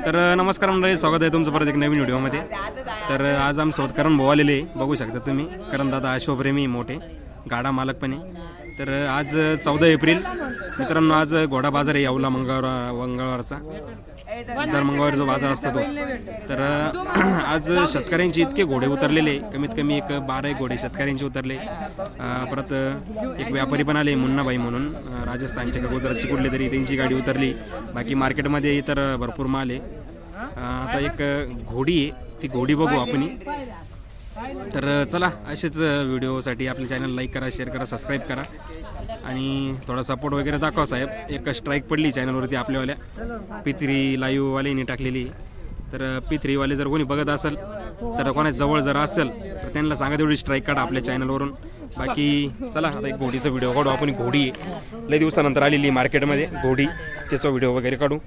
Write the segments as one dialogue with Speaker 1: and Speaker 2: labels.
Speaker 1: तर नमस्कार मंडळी, स्वागत आहे तुमचं परत एक नवीन व्हिडिओमध्ये. तर आज आमच्यासोबत करण भाऊ आलेले बघू शकता तुम्ही. करण दादा अश्वप्रेमी मोठे गाडा मालक पण आहे. तर आज 14 एप्रिल मित्रांनो, आज घोडा बाजार आहे यावला मंगळवारचा. दर मंगळवार जो बाजार असतो तो. तर आज शेतकऱ्यांचे इतके घोडे उतरलेले, कमीत कमी एक 12 घोडे शेतकऱ्यांचे उतरले. परत एक व्यापारी पण आले मुन्नाबाई म्हणून, राजस्थानचे का गुजरातची कुठली तरी त्यांची गाडी उतरली. बाकी मार्केटमध्ये इतर भरपूर माल आहे. आता एक घोडी आहे, ती घोडी बघू आपण. तर चला, असेच व्हिडिओसाठी आपल्या चॅनल लाईक करा, शेअर करा, सबस्क्राईब करा आणि थोडा सपोर्ट वगैरे दाखवा साहेब. एक स्ट्राईक पडली चॅनलवरती आपल्यावाल्या P3 लाईव्हवाल्याने टाकलेली. तर P3 वाले जर कोणी बघत असेल तर कोणा जवळ जर असेल तर त्यांना सांगा तेवढी स्ट्राईक काढा आपल्या चॅनलवरून. बाकी चला, आता एक घोडीचा व्हिडिओ काढू आपण. घोडी लई दिवसानंतर आलेली मार्केटमध्ये घोडी, त्याचा व्हिडिओ वगैरे काढू.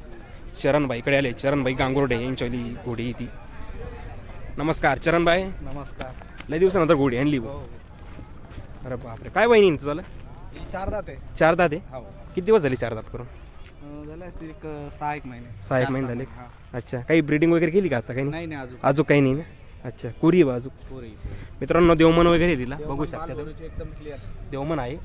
Speaker 1: चरणभाईकडे आले, चरणभाई गांगुर्डे यांच्यावाली घोडी ती. नमस्कार चरणभाई.
Speaker 2: नमस्कार.
Speaker 1: लई दिवसानंतर घोडी आणली. अरे बापरे, काय बहिणी तुझं?
Speaker 2: चार दात आहे.
Speaker 1: चार दात आहे.
Speaker 2: हो.
Speaker 1: किती दिवस झाले चार दात करून?
Speaker 2: झाले असतील एक 6-1 महिने.
Speaker 1: 6-1 महिने झाले. अच्छा, काही ब्रीडिंग वगैरे केली का आता? काही
Speaker 2: नाही नाही अजून
Speaker 1: अजून काही नाही ना. अच्छा, कुरी आहे अजून.
Speaker 2: पुरी
Speaker 1: मित्रांनो, देवमन वगैरे तिला बघू शकता.
Speaker 2: एकदम क्लिअर.
Speaker 1: देवमन आहे.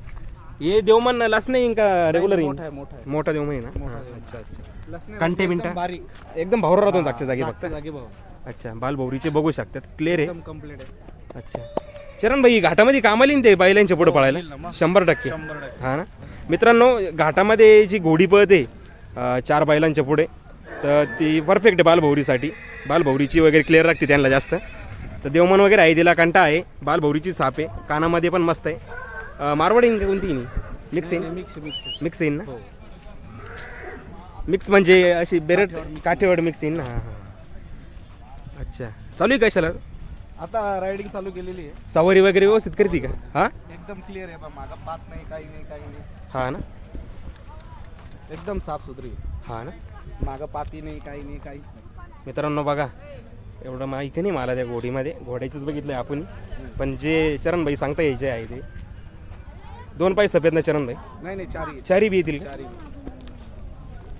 Speaker 1: हे देवमन लास्ट नाही का रेग्युलर येईल?
Speaker 2: मोठा आहे मोठा आहे.
Speaker 1: मोठा देवमन आहे ना.
Speaker 2: मोठा
Speaker 1: हां,
Speaker 2: देवमन.
Speaker 1: अच्छा अच्छा.
Speaker 2: लसणे
Speaker 1: कंटे
Speaker 2: एकदम
Speaker 1: बिंटा
Speaker 2: बारीक.
Speaker 1: एकदम भावर राहतो जागच्या जागी फक्त.
Speaker 2: जागी भाऊ.
Speaker 1: अच्छा, बालभौरीचे बघू शकतात, क्लिअर आहे.
Speaker 2: एकदम कंप्लीट आहे.
Speaker 1: अच्छा, चरणभाई घाटामध्ये कामाली ते बैलांच्या पुढे पळायला?
Speaker 2: येईल ना मग.
Speaker 1: 100%.
Speaker 2: 100%.
Speaker 1: हां ना. मित्रांनो, घाटामध्ये जी घोडी पळते 4 बैलांच्या पुढे, तर ती परफेक्ट आहे बालभौरीसाठी. बालभौरीची वगैरे क्लिअर लागते त्यांना जास्त. तर देवमन वगैरे आहे, तिला कंटा आहे. बालभौरीची साप आहे, कानामध्ये पण मस्त आहे. मारवाडी कोणती नाही? मिक्स येईन. मिक्स येईन ना. मिक्स म्हणजे अशी बेरट काठेवाड मिक्स येईन ना. हां हां. अच्छा, चालू आहे कशाला?
Speaker 2: आता रायडिंग चालू केलेली आहे.
Speaker 1: सवारी वगैरे व्यवस्थित करते का? हां,
Speaker 2: एकदम क्लिअर आहे. मागं पात नाही, काही नाही, काही नाही.
Speaker 1: हां ना.
Speaker 2: एकदम साफ सुथरी.
Speaker 1: हां ना.
Speaker 2: मागं पाती नाही, काही नाही, काहीच नाही.
Speaker 1: मित्रांनो बघा, एवढं माहिती नाही मला त्या घोडीमध्ये. घोड्याचंच बघितलं आपण, पण जे चरणभाई सांगता यायचे आहे ते 2 पाय सफेद ना चरणभाई?
Speaker 2: नाही नाही, चारी
Speaker 1: चारी बी येतील का?
Speaker 2: चारी.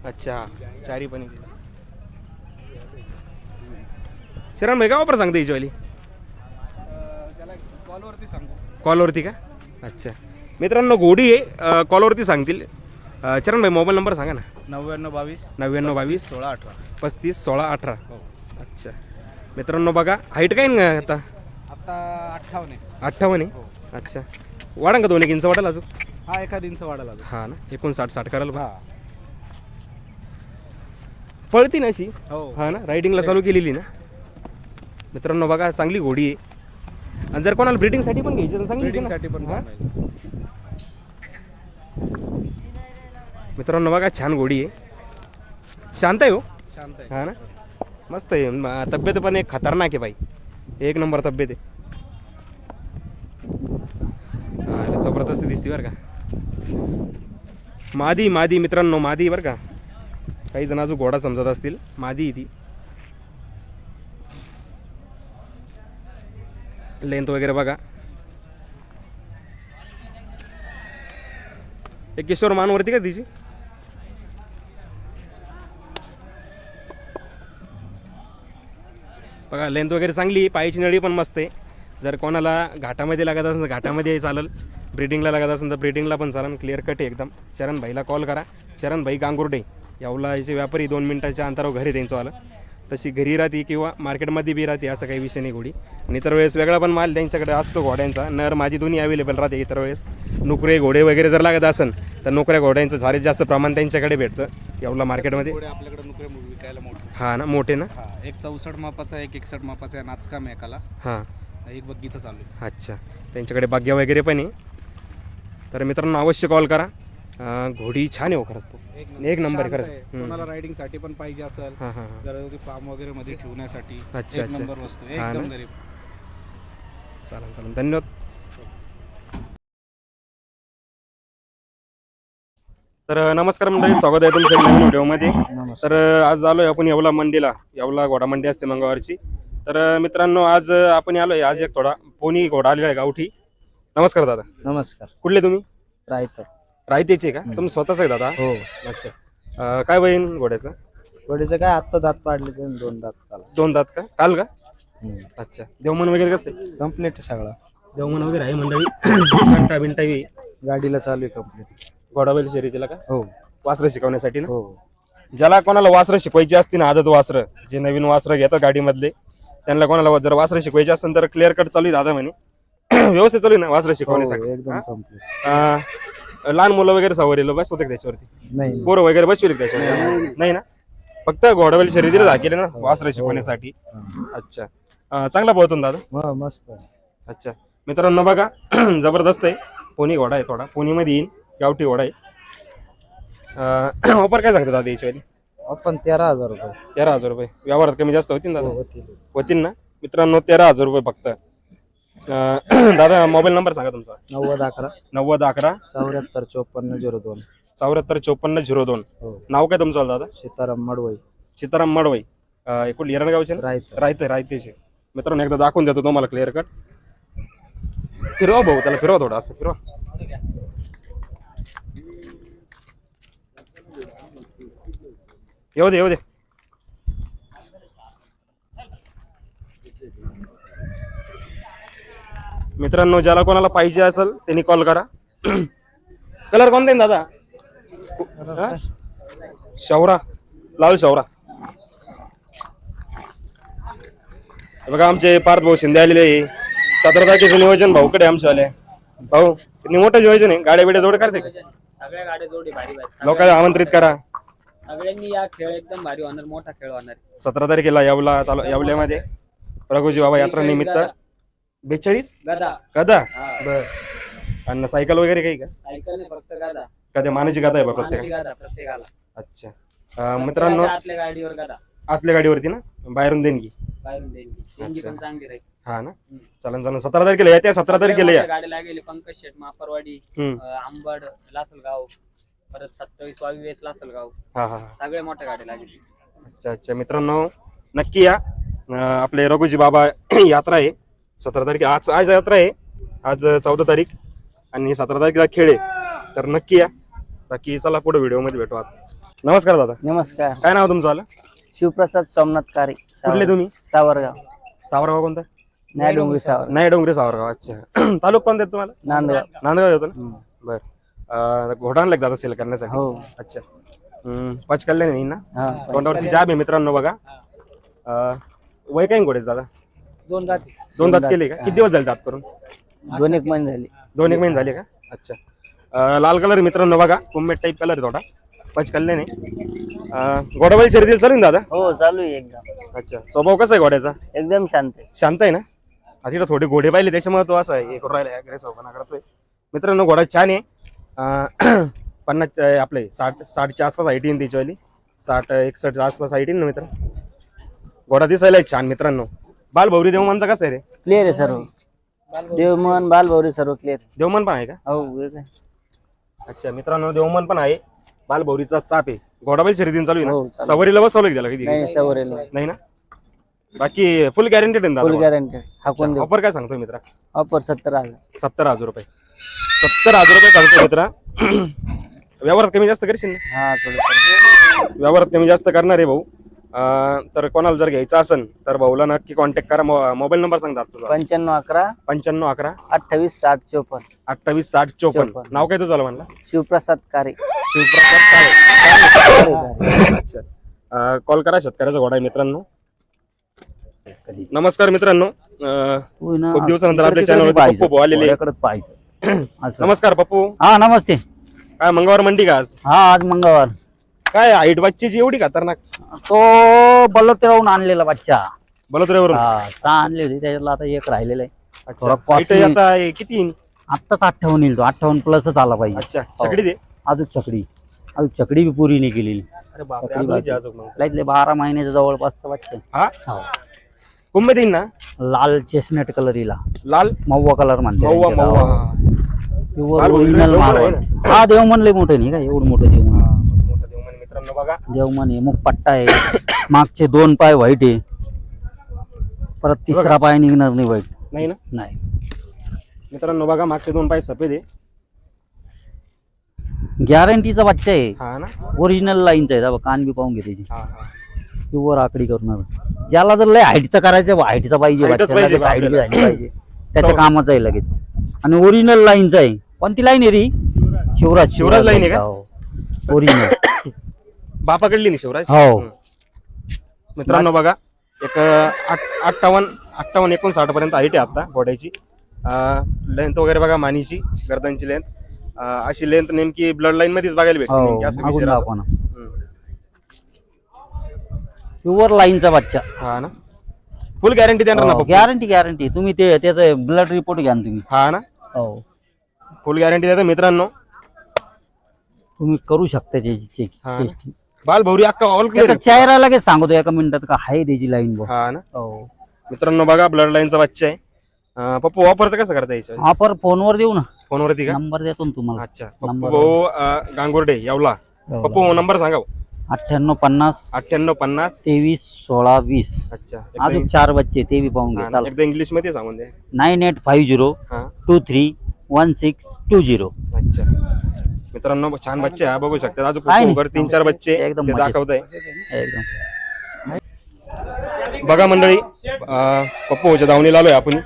Speaker 1: अच्छा, चारी पण येतील. चरणभाई का वापर सांगता यायची वाली?
Speaker 2: त्याला कॉलवरती सांगू.
Speaker 1: कॉलवरती का? अच्छा, मित्रांनो घोडी आहे, कॉलवरती सांगतील. चरणभाई मोबाईल नंबर सांगा ना.
Speaker 2: 9922
Speaker 1: 9922
Speaker 2: 1618.
Speaker 1: 35 16 18.
Speaker 2: हो.
Speaker 1: अच्छा, मित्रांनो बघा, हाईट काय ना आता?
Speaker 2: आता 58 आहे.
Speaker 1: 58 आहे.
Speaker 2: हो.
Speaker 1: अच्छा, वाढा का 2 इंच वाढाल अजून?
Speaker 2: हा, 1 इंच वाढायला लागला.
Speaker 1: हां ना, 59-60 करायला बा.
Speaker 2: हा.
Speaker 1: पळती ना अशी.
Speaker 2: हो.
Speaker 1: हां ना, रायडिंगला चालू केलेली ना. मित्रांनो बघा, चांगली घोडी आहे. आणि जर कोणाला ब्रीडिंगसाठी पण घ्यायची तर चांगली
Speaker 2: ब्रीडिंग
Speaker 1: आहे
Speaker 2: साठी पण
Speaker 1: ना. हां?
Speaker 2: बनवायला.
Speaker 1: मित्रांनो बघा, छान घोडी आहे, शांत आहे हो.
Speaker 2: शांत आहे.
Speaker 1: हां ना, मस्त आहे. तब्येत पण एक खतरनाक आहे बाई, एक नंबर तब्येत आहे. हां, जबरदस्त दिसते बरं का. मादी मादी मित्रांनो, मादी बरं का. काही जण अजून घोडा समजत असतील, मादी ती. लेंथ वगैरे बघा. एक किशोर मानवरती का तिची? बघा, लेंथ वगैरे चांगली, पायाची नळी पण मस्त आहे. जर कोणाला घाटामध्ये लागत असेल तर घाटामध्ये चालेल, ब्रीडिंगला लागत असेल तर ब्रीडिंगला पण चालेल. क्लिअर कट आहे एकदम. चरणभाईला कॉल करा. चरणभाई गांगुर्डे यावला याचे व्यापारी, 2 मिनिटाच्या अंतरावर घरी त्यांचं आलं. तशी घरी राहते किंवा मार्केटमध्ये बी राहते, असं काही विषय नाही घोडी. आणि इतर वेळेस वेगळा पण माल त्यांच्याकडे असतो घोड्यांचा. नर माझी दोन्ही अवेलेबल राहते. इतर वेळेस नुकरे घोडे वगैरे जर लागत असेल तर नोकऱ्या घोड्यांचं झाले जास्त प्रमाण त्यांच्याकडे भेटतं यावला मार्केटमध्ये.
Speaker 2: घोडे आपल्याकडे नुकरे विकायला मोठे.
Speaker 1: हां ना, मोठे ना.
Speaker 2: हा, एक 64 मापाचा, एक 61 मापाचा आहे. नाचकाम आहे एकाला.
Speaker 1: हां,
Speaker 2: एक बग्गीचं चालू आहे.
Speaker 1: अच्छा, त्यांच्याकडे बाग्या वगैरे पण आहे. तर मित्रांनो अवश्य कॉल करा. घोडी छान आहे हो खरंच. तो एक नंबर आहे खरंच.
Speaker 2: कोणाला रायडिंग साठी पण पाहिजे असेल,
Speaker 1: हां हां हां.
Speaker 2: घरामध्ये फार्म वगैरे मध्ये ठेवण्यासाठी
Speaker 1: अच्छा,
Speaker 2: एक
Speaker 1: अच्छा.
Speaker 2: नंबर वस्तू,
Speaker 1: हा
Speaker 2: एकदम
Speaker 1: ना?
Speaker 2: गरीब.
Speaker 1: चालेल चालेल, धन्यवाद. तर नमस्कार मंडळी, स्वागत आहे तुमचं नवीन व्हिडिओमध्ये. तर आज आलोय आपण येवला मंडीला. येवला घोडा मंडी असते मंगळवारची. तर मित्रांनो, आज आपण आलोय, आज एक थोडा पोनी घोडा आलेला आहे गावठी. नमस्कार दादा.
Speaker 3: नमस्कार.
Speaker 1: कुठले तुम्ही?
Speaker 3: रायत.
Speaker 1: रायतेचे का तुम्ही? स्वतःच आहे दादा?
Speaker 3: हो.
Speaker 1: अच्छा, काय वय घोड्याचं?
Speaker 2: थोडेसे काय आत्ता दात पाडले ते 2 दात काला.
Speaker 1: 2 दात का काल का? अच्छा. देवमन वगैरे कसं आहे?
Speaker 2: कम्प्लीट सगळा
Speaker 1: देवमन वगैरे आहे मंडळी. घंटा बिंटा बी
Speaker 2: गाडीला चालू आहे कम्प्लीट.
Speaker 1: घोडाबैल शर्यतीला का?
Speaker 2: हो
Speaker 1: वासरं शिकवण्यासाठी ना?
Speaker 2: हो
Speaker 1: ज्याला कोणाला वासरं शिकवायची असतील ना, आदत वासरं जे नवीन वासरं घेतात गाडीमधले, त्यांना कोणाला जर वासरं शिकवायची असेल तर क्लिअर कट चालू आहे दादा म्हणे. व्यवस्थित चालू आहे ना वासरं शिकवण्यासाठी?
Speaker 2: एकदम कम्प्लीट.
Speaker 1: लहान मुलं वगैरे सवारीला बसवते का त्याच्यावरती?
Speaker 2: नाही
Speaker 1: पोरं वगैरे बसवले का त्याच्यावरती? नाही ना, फक्त घोडाबैल शर्यतीला दाखवले ना वासरं शिकवण्यासाठी. अच्छा. चांगला पळतो ना दादा?
Speaker 2: मस्त.
Speaker 1: अच्छा मित्रांनो बघा जबरदस्त आहे. पोनी घोडा आहे, थोडा पोनीमध्ये येईन, गावठी घोडा आहे. ऑफर काय सांगतात दादा याच्यावाली?
Speaker 2: आपण 13,000 रुपये.
Speaker 1: 13,000 रुपये. व्यवहारात कमी जास्त होतील ना दादा?
Speaker 2: होतील.
Speaker 1: होतील ना मित्रांनो? 13,000 रुपये फक्त. दादा मोबाईल नंबर सांगा तुमचा.
Speaker 2: 9011
Speaker 1: 9011
Speaker 2: 74 54 02.
Speaker 1: 74 54 02. नाव काय तुमचं दादा?
Speaker 2: सीताराम मडवई.
Speaker 1: सीताराम मडवई. एकूण येरणगावचे रायते. मित्रांनो एकदा दाखवून देतो तुम्हाला क्लिअर कट. फिरवा भाऊ, त्याला फिरवा थोडं, असं फिरवा. येऊ दे. मित्रांनो ज्याला कोणाला पाहिजे असेल त्यांनी कॉल करा. कलर कोणता आहे दादा? शौरा, लाल शौरा. बघा आमचे पार्थ भाऊ शिंदे आलेले आहे. 17 तारखेचं नियोजन भाऊकडे आमचे आले. भाऊ मोठं नियोजन आहे. गाड्या बिड्या जोड करते का?
Speaker 3: सगळ्या गाड्या जोडी भारी भारी.
Speaker 1: लोकांना आमंत्रित करा.
Speaker 3: सगळ्यांनी या खेळ एकदम भारी होणार, मोठा खेळ होणार.
Speaker 1: 17 तारखेला येवल्यामध्ये रघुजी बाबा यात्रा निमित्त 42
Speaker 3: गदा
Speaker 1: गदा. बर. आणि सायकल वगैरे काही का?
Speaker 3: सायकल नाही, फक्त गदा.
Speaker 1: कधी मानाची गदा आहे बा
Speaker 3: मानाची
Speaker 1: प्रत्येक?
Speaker 3: गदा प्रत्येकाला.
Speaker 1: अच्छा मित्रांनो
Speaker 3: आतल्या गाडीवर गदा,
Speaker 1: आतल्या गाडीवरती ना, बाहेरून देणगी?
Speaker 3: बाहेरून देणगी पण चांगली राहील.
Speaker 1: हा ना, चालन 17 तारखेला या. त्या 17 तारखेला या.
Speaker 3: गाडीला गेली पंकज शेट, मापरवाडी, आंबड, लासलगाव, परत 27 22 लासलगाव.
Speaker 1: हा
Speaker 3: सगळे मोठ्या गाडी लागली.
Speaker 1: अच्छा मित्रांनो नक्की या. आपले रघुजी बाबा यात्रा आहे 17 तारीख. आज यात्रा आहे. आज 14 तारीख आणि 17 तारखेला खेळ आहे. तर नक्की या. बाकी चला पुढे व्हिडिओ मध्ये भेटू. नमस्कार दादा.
Speaker 3: नमस्कार.
Speaker 1: काय नाव तुमचं आलं?
Speaker 3: शिवप्रसाद सोमनाथ कारे.
Speaker 1: कुठले तुम्ही?
Speaker 3: सावरगाव.
Speaker 1: सावरगाव कोणतं?
Speaker 3: नाही
Speaker 1: डोंगरी सावरगाव. अच्छा. तालुका कोणता तुम्हाला? नांदगाव येतो ना. बर. घोडा आणला दादा सेल करण्यासाठी?
Speaker 3: हो.
Speaker 1: अच्छा. पाच कल्याण नाही ना, तोंडावरती जाब आहे मित्रांनो बघा. वय काय घोड्याचं दादा? 2 दात केले का? किती दिवस झाले दात करून?
Speaker 3: 2-1 महिने झाले.
Speaker 1: 2-1 महिने झाले का? अच्छा. लाल कलर मित्रांनो बघा, कुंभेट टाईप कलर आहे थोडा. पाच कल्याण आहे. घोडाबाई शर्यतीला चालू ना दादा?
Speaker 3: हो चालू आहे एकदम.
Speaker 1: अच्छा. स्वभाव कसा आहे घोड्याचा?
Speaker 3: एकदम शांत आहे.
Speaker 1: शांत आहे ना. तिकडे थोडे घोडे पाहिले त्याच्यामुळे तो असा आहे, करून राहिला अग्रेसिव्हपणा करतोय. मित्रांनो घोडा छान आहे. 50 आपले 60च्या आसपास हाईट येईल त्याच्यावाली. 60-61च्या आसपास हाईट येईल ना मित्र. घोडा दिसायला छान मित्रांनो. बालभौरी देवमानचा कसा आहे रे?
Speaker 3: क्लिअर आहे सर्व. देवमन बालभौरी सर्व क्लिअर.
Speaker 1: देवमन पण आहे का?
Speaker 3: हो.
Speaker 1: अच्छा मित्रांनो देवमन पण आहे. बालभौरीचा साप आहे. घोडाबाई शर्यतीन चालू आहे
Speaker 3: हो,
Speaker 1: ना?
Speaker 3: चालू.
Speaker 1: सवारीला बसवलं की त्याला कधी?
Speaker 3: नाही सवरेल
Speaker 1: नाही ना. बाकी फुल गॅरंटेड आहे
Speaker 3: फुल
Speaker 1: ना?
Speaker 3: गॅरंटी. हाकून देऊ.
Speaker 1: ऑफर काय सांगतोय मित्रा?
Speaker 3: ऑफर 70,000.
Speaker 1: 70,000 रुपये. 70,000 रुपये सांगतो मित्रा. व्यवहारात कमी जास्त करशील ना?
Speaker 3: हा थोडं.
Speaker 1: व्यवहारात कमी जास्त करणार आहे भाऊ. तर कोणाला जर घ्यायचं असेल तर भाऊला नक्की कॉन्टॅक्ट करा. मोबाईल नंबर सांगतात तुझा?
Speaker 3: 9511
Speaker 1: 9511
Speaker 3: 28 60 54.
Speaker 1: 28 60 54. नाव काय तुझं म्हणला?
Speaker 3: शिवप्रसाद कारे.
Speaker 1: शिवप्रसाद काळे. अच्छा. कॉल करा. शेतकऱ्याचा घोडा आहे मित्रांनो. नमस्कार मित्रांनो. खूप दिवसानंतर आपल्या चॅनलवर पप्पू आलेले. नमस्कार पप्पू.
Speaker 3: हा नमस्ते.
Speaker 1: काय मंगळवार मंडी का आज?
Speaker 3: हा आज मंगळवार.
Speaker 1: काय हाईट बच्चीची एवढी खतरनाक?
Speaker 3: तो बलोत्र्याहून आणलेला बच्चा.
Speaker 1: बलोत्र्यावरून?
Speaker 3: हा 6 आणले होते, त्याच्यातला आता एक राहिलेला आहे.
Speaker 1: अच्छा.
Speaker 3: थोडा
Speaker 1: height
Speaker 3: costly.
Speaker 1: आता किती येईल?
Speaker 3: आत्ताच 58 येईल तो. 58 प्लसच आला पाहिजे.
Speaker 1: अच्छा. छकडी दे.
Speaker 3: अजून चकडी बी पुरी नाही केलेली.
Speaker 1: अरे बापरे, अजूनच आहे अजून मग.
Speaker 3: लाईतले 12 महिन्याच्या जवळपासचा बच्चा.
Speaker 1: हा कुंभे देईन ना.
Speaker 3: लाल चेस्टनट कलर इला.
Speaker 1: लाल
Speaker 3: मव्वा कलर म्हणते.
Speaker 1: लाल
Speaker 3: ओरिजिनल माल आहे. हा देवमन लय मोठे नाही का, एवढं मोठं देवमन.
Speaker 1: मस्त मोठं देवमन मित्रांनो बघा.
Speaker 3: देवमन आहे. मुख पट्टा आहे. मागचे 2 पाय व्हाईट आहे. परत तिसरा पाय निघणार नाही व्हाईट.
Speaker 1: नाही ना.
Speaker 3: नाही
Speaker 1: मित्रांनो बघा, मागचे 2 पाय सफेद आहे.
Speaker 3: गॅरंटीचा बच्चा आहे.
Speaker 1: हा ना.
Speaker 3: ओरिजिनल लाईनचा आहे. कान बी पाहून घे त्याची.
Speaker 1: हा
Speaker 3: प्युअर आकडी करणार. ज्याला जर लय हाईटचा करायचं हाईटचा पाहिजे
Speaker 1: Height च
Speaker 3: बच्चा,
Speaker 1: पाहिजे
Speaker 3: लगेच height बी
Speaker 1: आपल्याला.
Speaker 3: झाली पाहिजे त्याच्या कामाचं आहे लगेच. आणि ओरिजिनल लाईनचा आहे. कोणती लाईन आहे री? शिवराज
Speaker 1: line आहे का?
Speaker 3: ओरिजिनल.
Speaker 1: बापाकडली नाही शिवराज.
Speaker 3: हो.
Speaker 1: मित्रांनो बघा एक 58 59 पर्यंत हाईट आहे आता घोड्याची. लेंथ वगैरे बघा, मानीची गर्दनची लेंथ, अशी लेंथ नेमकी ब्लड लाईन मध्येच बघायला भेटते
Speaker 3: हो
Speaker 1: नेमकी, असं विषय
Speaker 3: मागून
Speaker 1: राहतो.
Speaker 3: दाखवा ना. प्युअर लाईनचा बच्चा.
Speaker 1: हा ना, फुल गॅरंटी देणार ना पप्पू?
Speaker 3: गॅरंटी तुम्ही ते त्याचं ब्लड रिपोर्ट घ्या ना तुम्ही.
Speaker 1: हा ना,
Speaker 3: हो
Speaker 1: फुल गॅरंटी देतो मित्रांनो.
Speaker 3: तुम्ही करू शकता त्याची चेक.
Speaker 1: हा ना, बाल भौरी अख्खा ऑल क्लिअर.
Speaker 3: त्याचा चेहरा लगेच सांगतो एका मिनिटात का आहे त्याची लाईन.
Speaker 1: हा ना
Speaker 3: हो.
Speaker 1: मित्रांनो बघा ब्लड लाईनचा बच्चा आहे. पप्पू वापरचं कसं करता यायचं?
Speaker 3: ऑफर फोनवर देऊ ना,
Speaker 1: फोनवरती का?
Speaker 3: नंबर देतो ना तुम्हाला.
Speaker 1: अच्छा, पप्पू भाऊ गांगुर्डे येवला. पप्पू नंबर सांगा.
Speaker 3: 9850
Speaker 1: 9850.
Speaker 3: 231620.
Speaker 1: अच्छा,
Speaker 3: अजून 4 बच्चे ते बी पाहून घ्या. चालेल.
Speaker 1: एकदा इंग्लिश मध्ये सांगून द्या.
Speaker 3: 9850
Speaker 1: हा
Speaker 3: 231620.
Speaker 1: अच्छा मित्रांनो, छान बच्चे हा, बघू शकता. अजून
Speaker 3: काय नाही.
Speaker 1: 3-4 बच्चे
Speaker 3: एकदम
Speaker 1: ते
Speaker 3: मजेत.
Speaker 1: दाखवताय.
Speaker 3: एकदम
Speaker 1: बघा मंडळी, पप्पूच्या धावणीला आलोय आपण.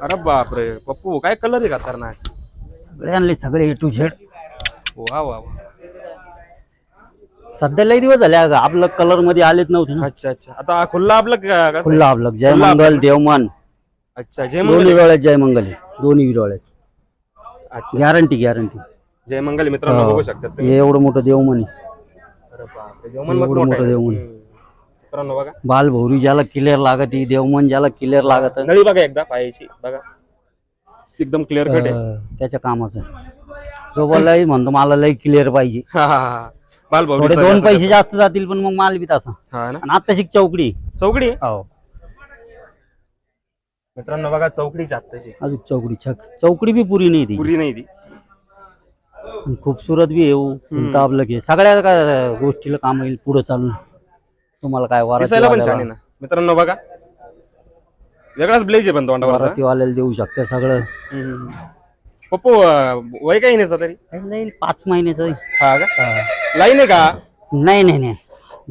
Speaker 1: अरे बापरे पप्पू, काय कलर आहे खतरनाक.
Speaker 3: सगळे आणले, सगळे A to Z.
Speaker 1: वा वा वा.
Speaker 3: सध्या लई दिवस झाले अगं, आपलं कलर मध्ये आलेच नव्हते ना.
Speaker 1: अच्छा अच्छा, आता खुल्ला आपलं कसं?
Speaker 3: खुल्ला आपलं जय
Speaker 1: खुल्ला
Speaker 3: मंगल
Speaker 1: आपलं.
Speaker 3: देवमान
Speaker 1: अच्छा, जय
Speaker 3: दोन्ही
Speaker 1: मंगल.
Speaker 3: डोळ्यात जय मंगल आहे. दोन्ही डोळ्यात
Speaker 1: अच्छा,
Speaker 3: गॅरंटी.
Speaker 1: जय मंगल मित्रांनो, बघू शकता तुम्ही.
Speaker 3: हे एवढं मोठं देवमन आहे.
Speaker 1: अरे बापरे, देवमन मस्त
Speaker 3: एवढं
Speaker 1: मोठं
Speaker 3: मोठं
Speaker 1: आहे.
Speaker 3: देवमन.
Speaker 1: मित्रांनो बघा,
Speaker 3: बाल भौरी ज्याला क्लिअर लागत देवमन ज्याला क्लिअर लागत
Speaker 1: नळी बघा एकदा पायाची बघा, एकदम क्लिअर कट आहे.
Speaker 3: त्याच्या कामाचं. जो बोललाय म्हणतो मला लई क्लिअर पाहिजे.
Speaker 1: हा हा हा, बाल भाऊ
Speaker 3: थोडे 2 पैसे जास्त जातील पण मग माल बी तसा.
Speaker 1: हा ना,
Speaker 3: आणि आता शिक चौकडी.
Speaker 1: चौकडी.
Speaker 3: हो
Speaker 1: मित्रांनो बघा, चौकडीची आत्ताची
Speaker 3: अजून चौकडी चौकडी बी पुरी नाही ती.
Speaker 1: पुरी नाही ती.
Speaker 3: आणि खूपसूरत बी येऊ आपलं घे सगळ्या काय गोष्टीला काम येईल पुढे चालून. तुम्हाला काय
Speaker 1: दिसायला पण छान आहे ना मित्रांनो. बघा वेगळाच ब्लेज आहे पण तोंडावर.
Speaker 3: वाल्याला देऊ शकते सगळं.
Speaker 1: पप्पू वय काही नाही तरी?
Speaker 3: जाईल 5 महिन्याचं.
Speaker 1: हा का, लाईन आहे का?
Speaker 3: नाही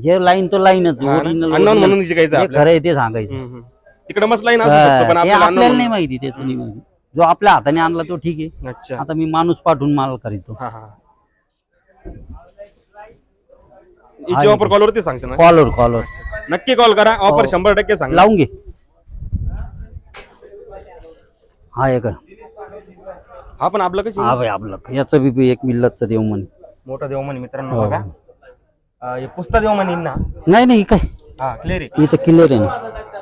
Speaker 3: जे लाईन तो लाईनच.
Speaker 1: अननोन म्हणून शिकायचं आपल्याला.
Speaker 3: खरं आहे ते सांगायचं.
Speaker 1: तिकडे मस्त लाईन असू शकतो पण
Speaker 3: ते
Speaker 1: आपल्याला
Speaker 3: आपल्याला
Speaker 1: unknown.
Speaker 3: नाही माहिती, त्याचं नाही माहिती. जो आपल्या हाताने आणला तो ठीक आहे.
Speaker 1: अच्छा,
Speaker 3: आता मी माणूस पाठवून माल करीतो.
Speaker 1: हा हा, हिची ऑफर कॉलवरती सांगशील ना?
Speaker 3: कॉलर
Speaker 1: नक्की कॉल करा, ऑफर 100% सांग.
Speaker 3: लावून घे. हा एक
Speaker 1: हा पण आपलं कशी
Speaker 3: हा भाई आपलं याचं बी एक मिल्लतचं देव म्हणे.
Speaker 1: मोठा देव म्हणे मित्रांनो. बघा हे पुस्ता देव म्हणे ना.
Speaker 3: नाही काय
Speaker 1: हा क्लिअर आहे.
Speaker 3: इथं क्लिअर आहे ना.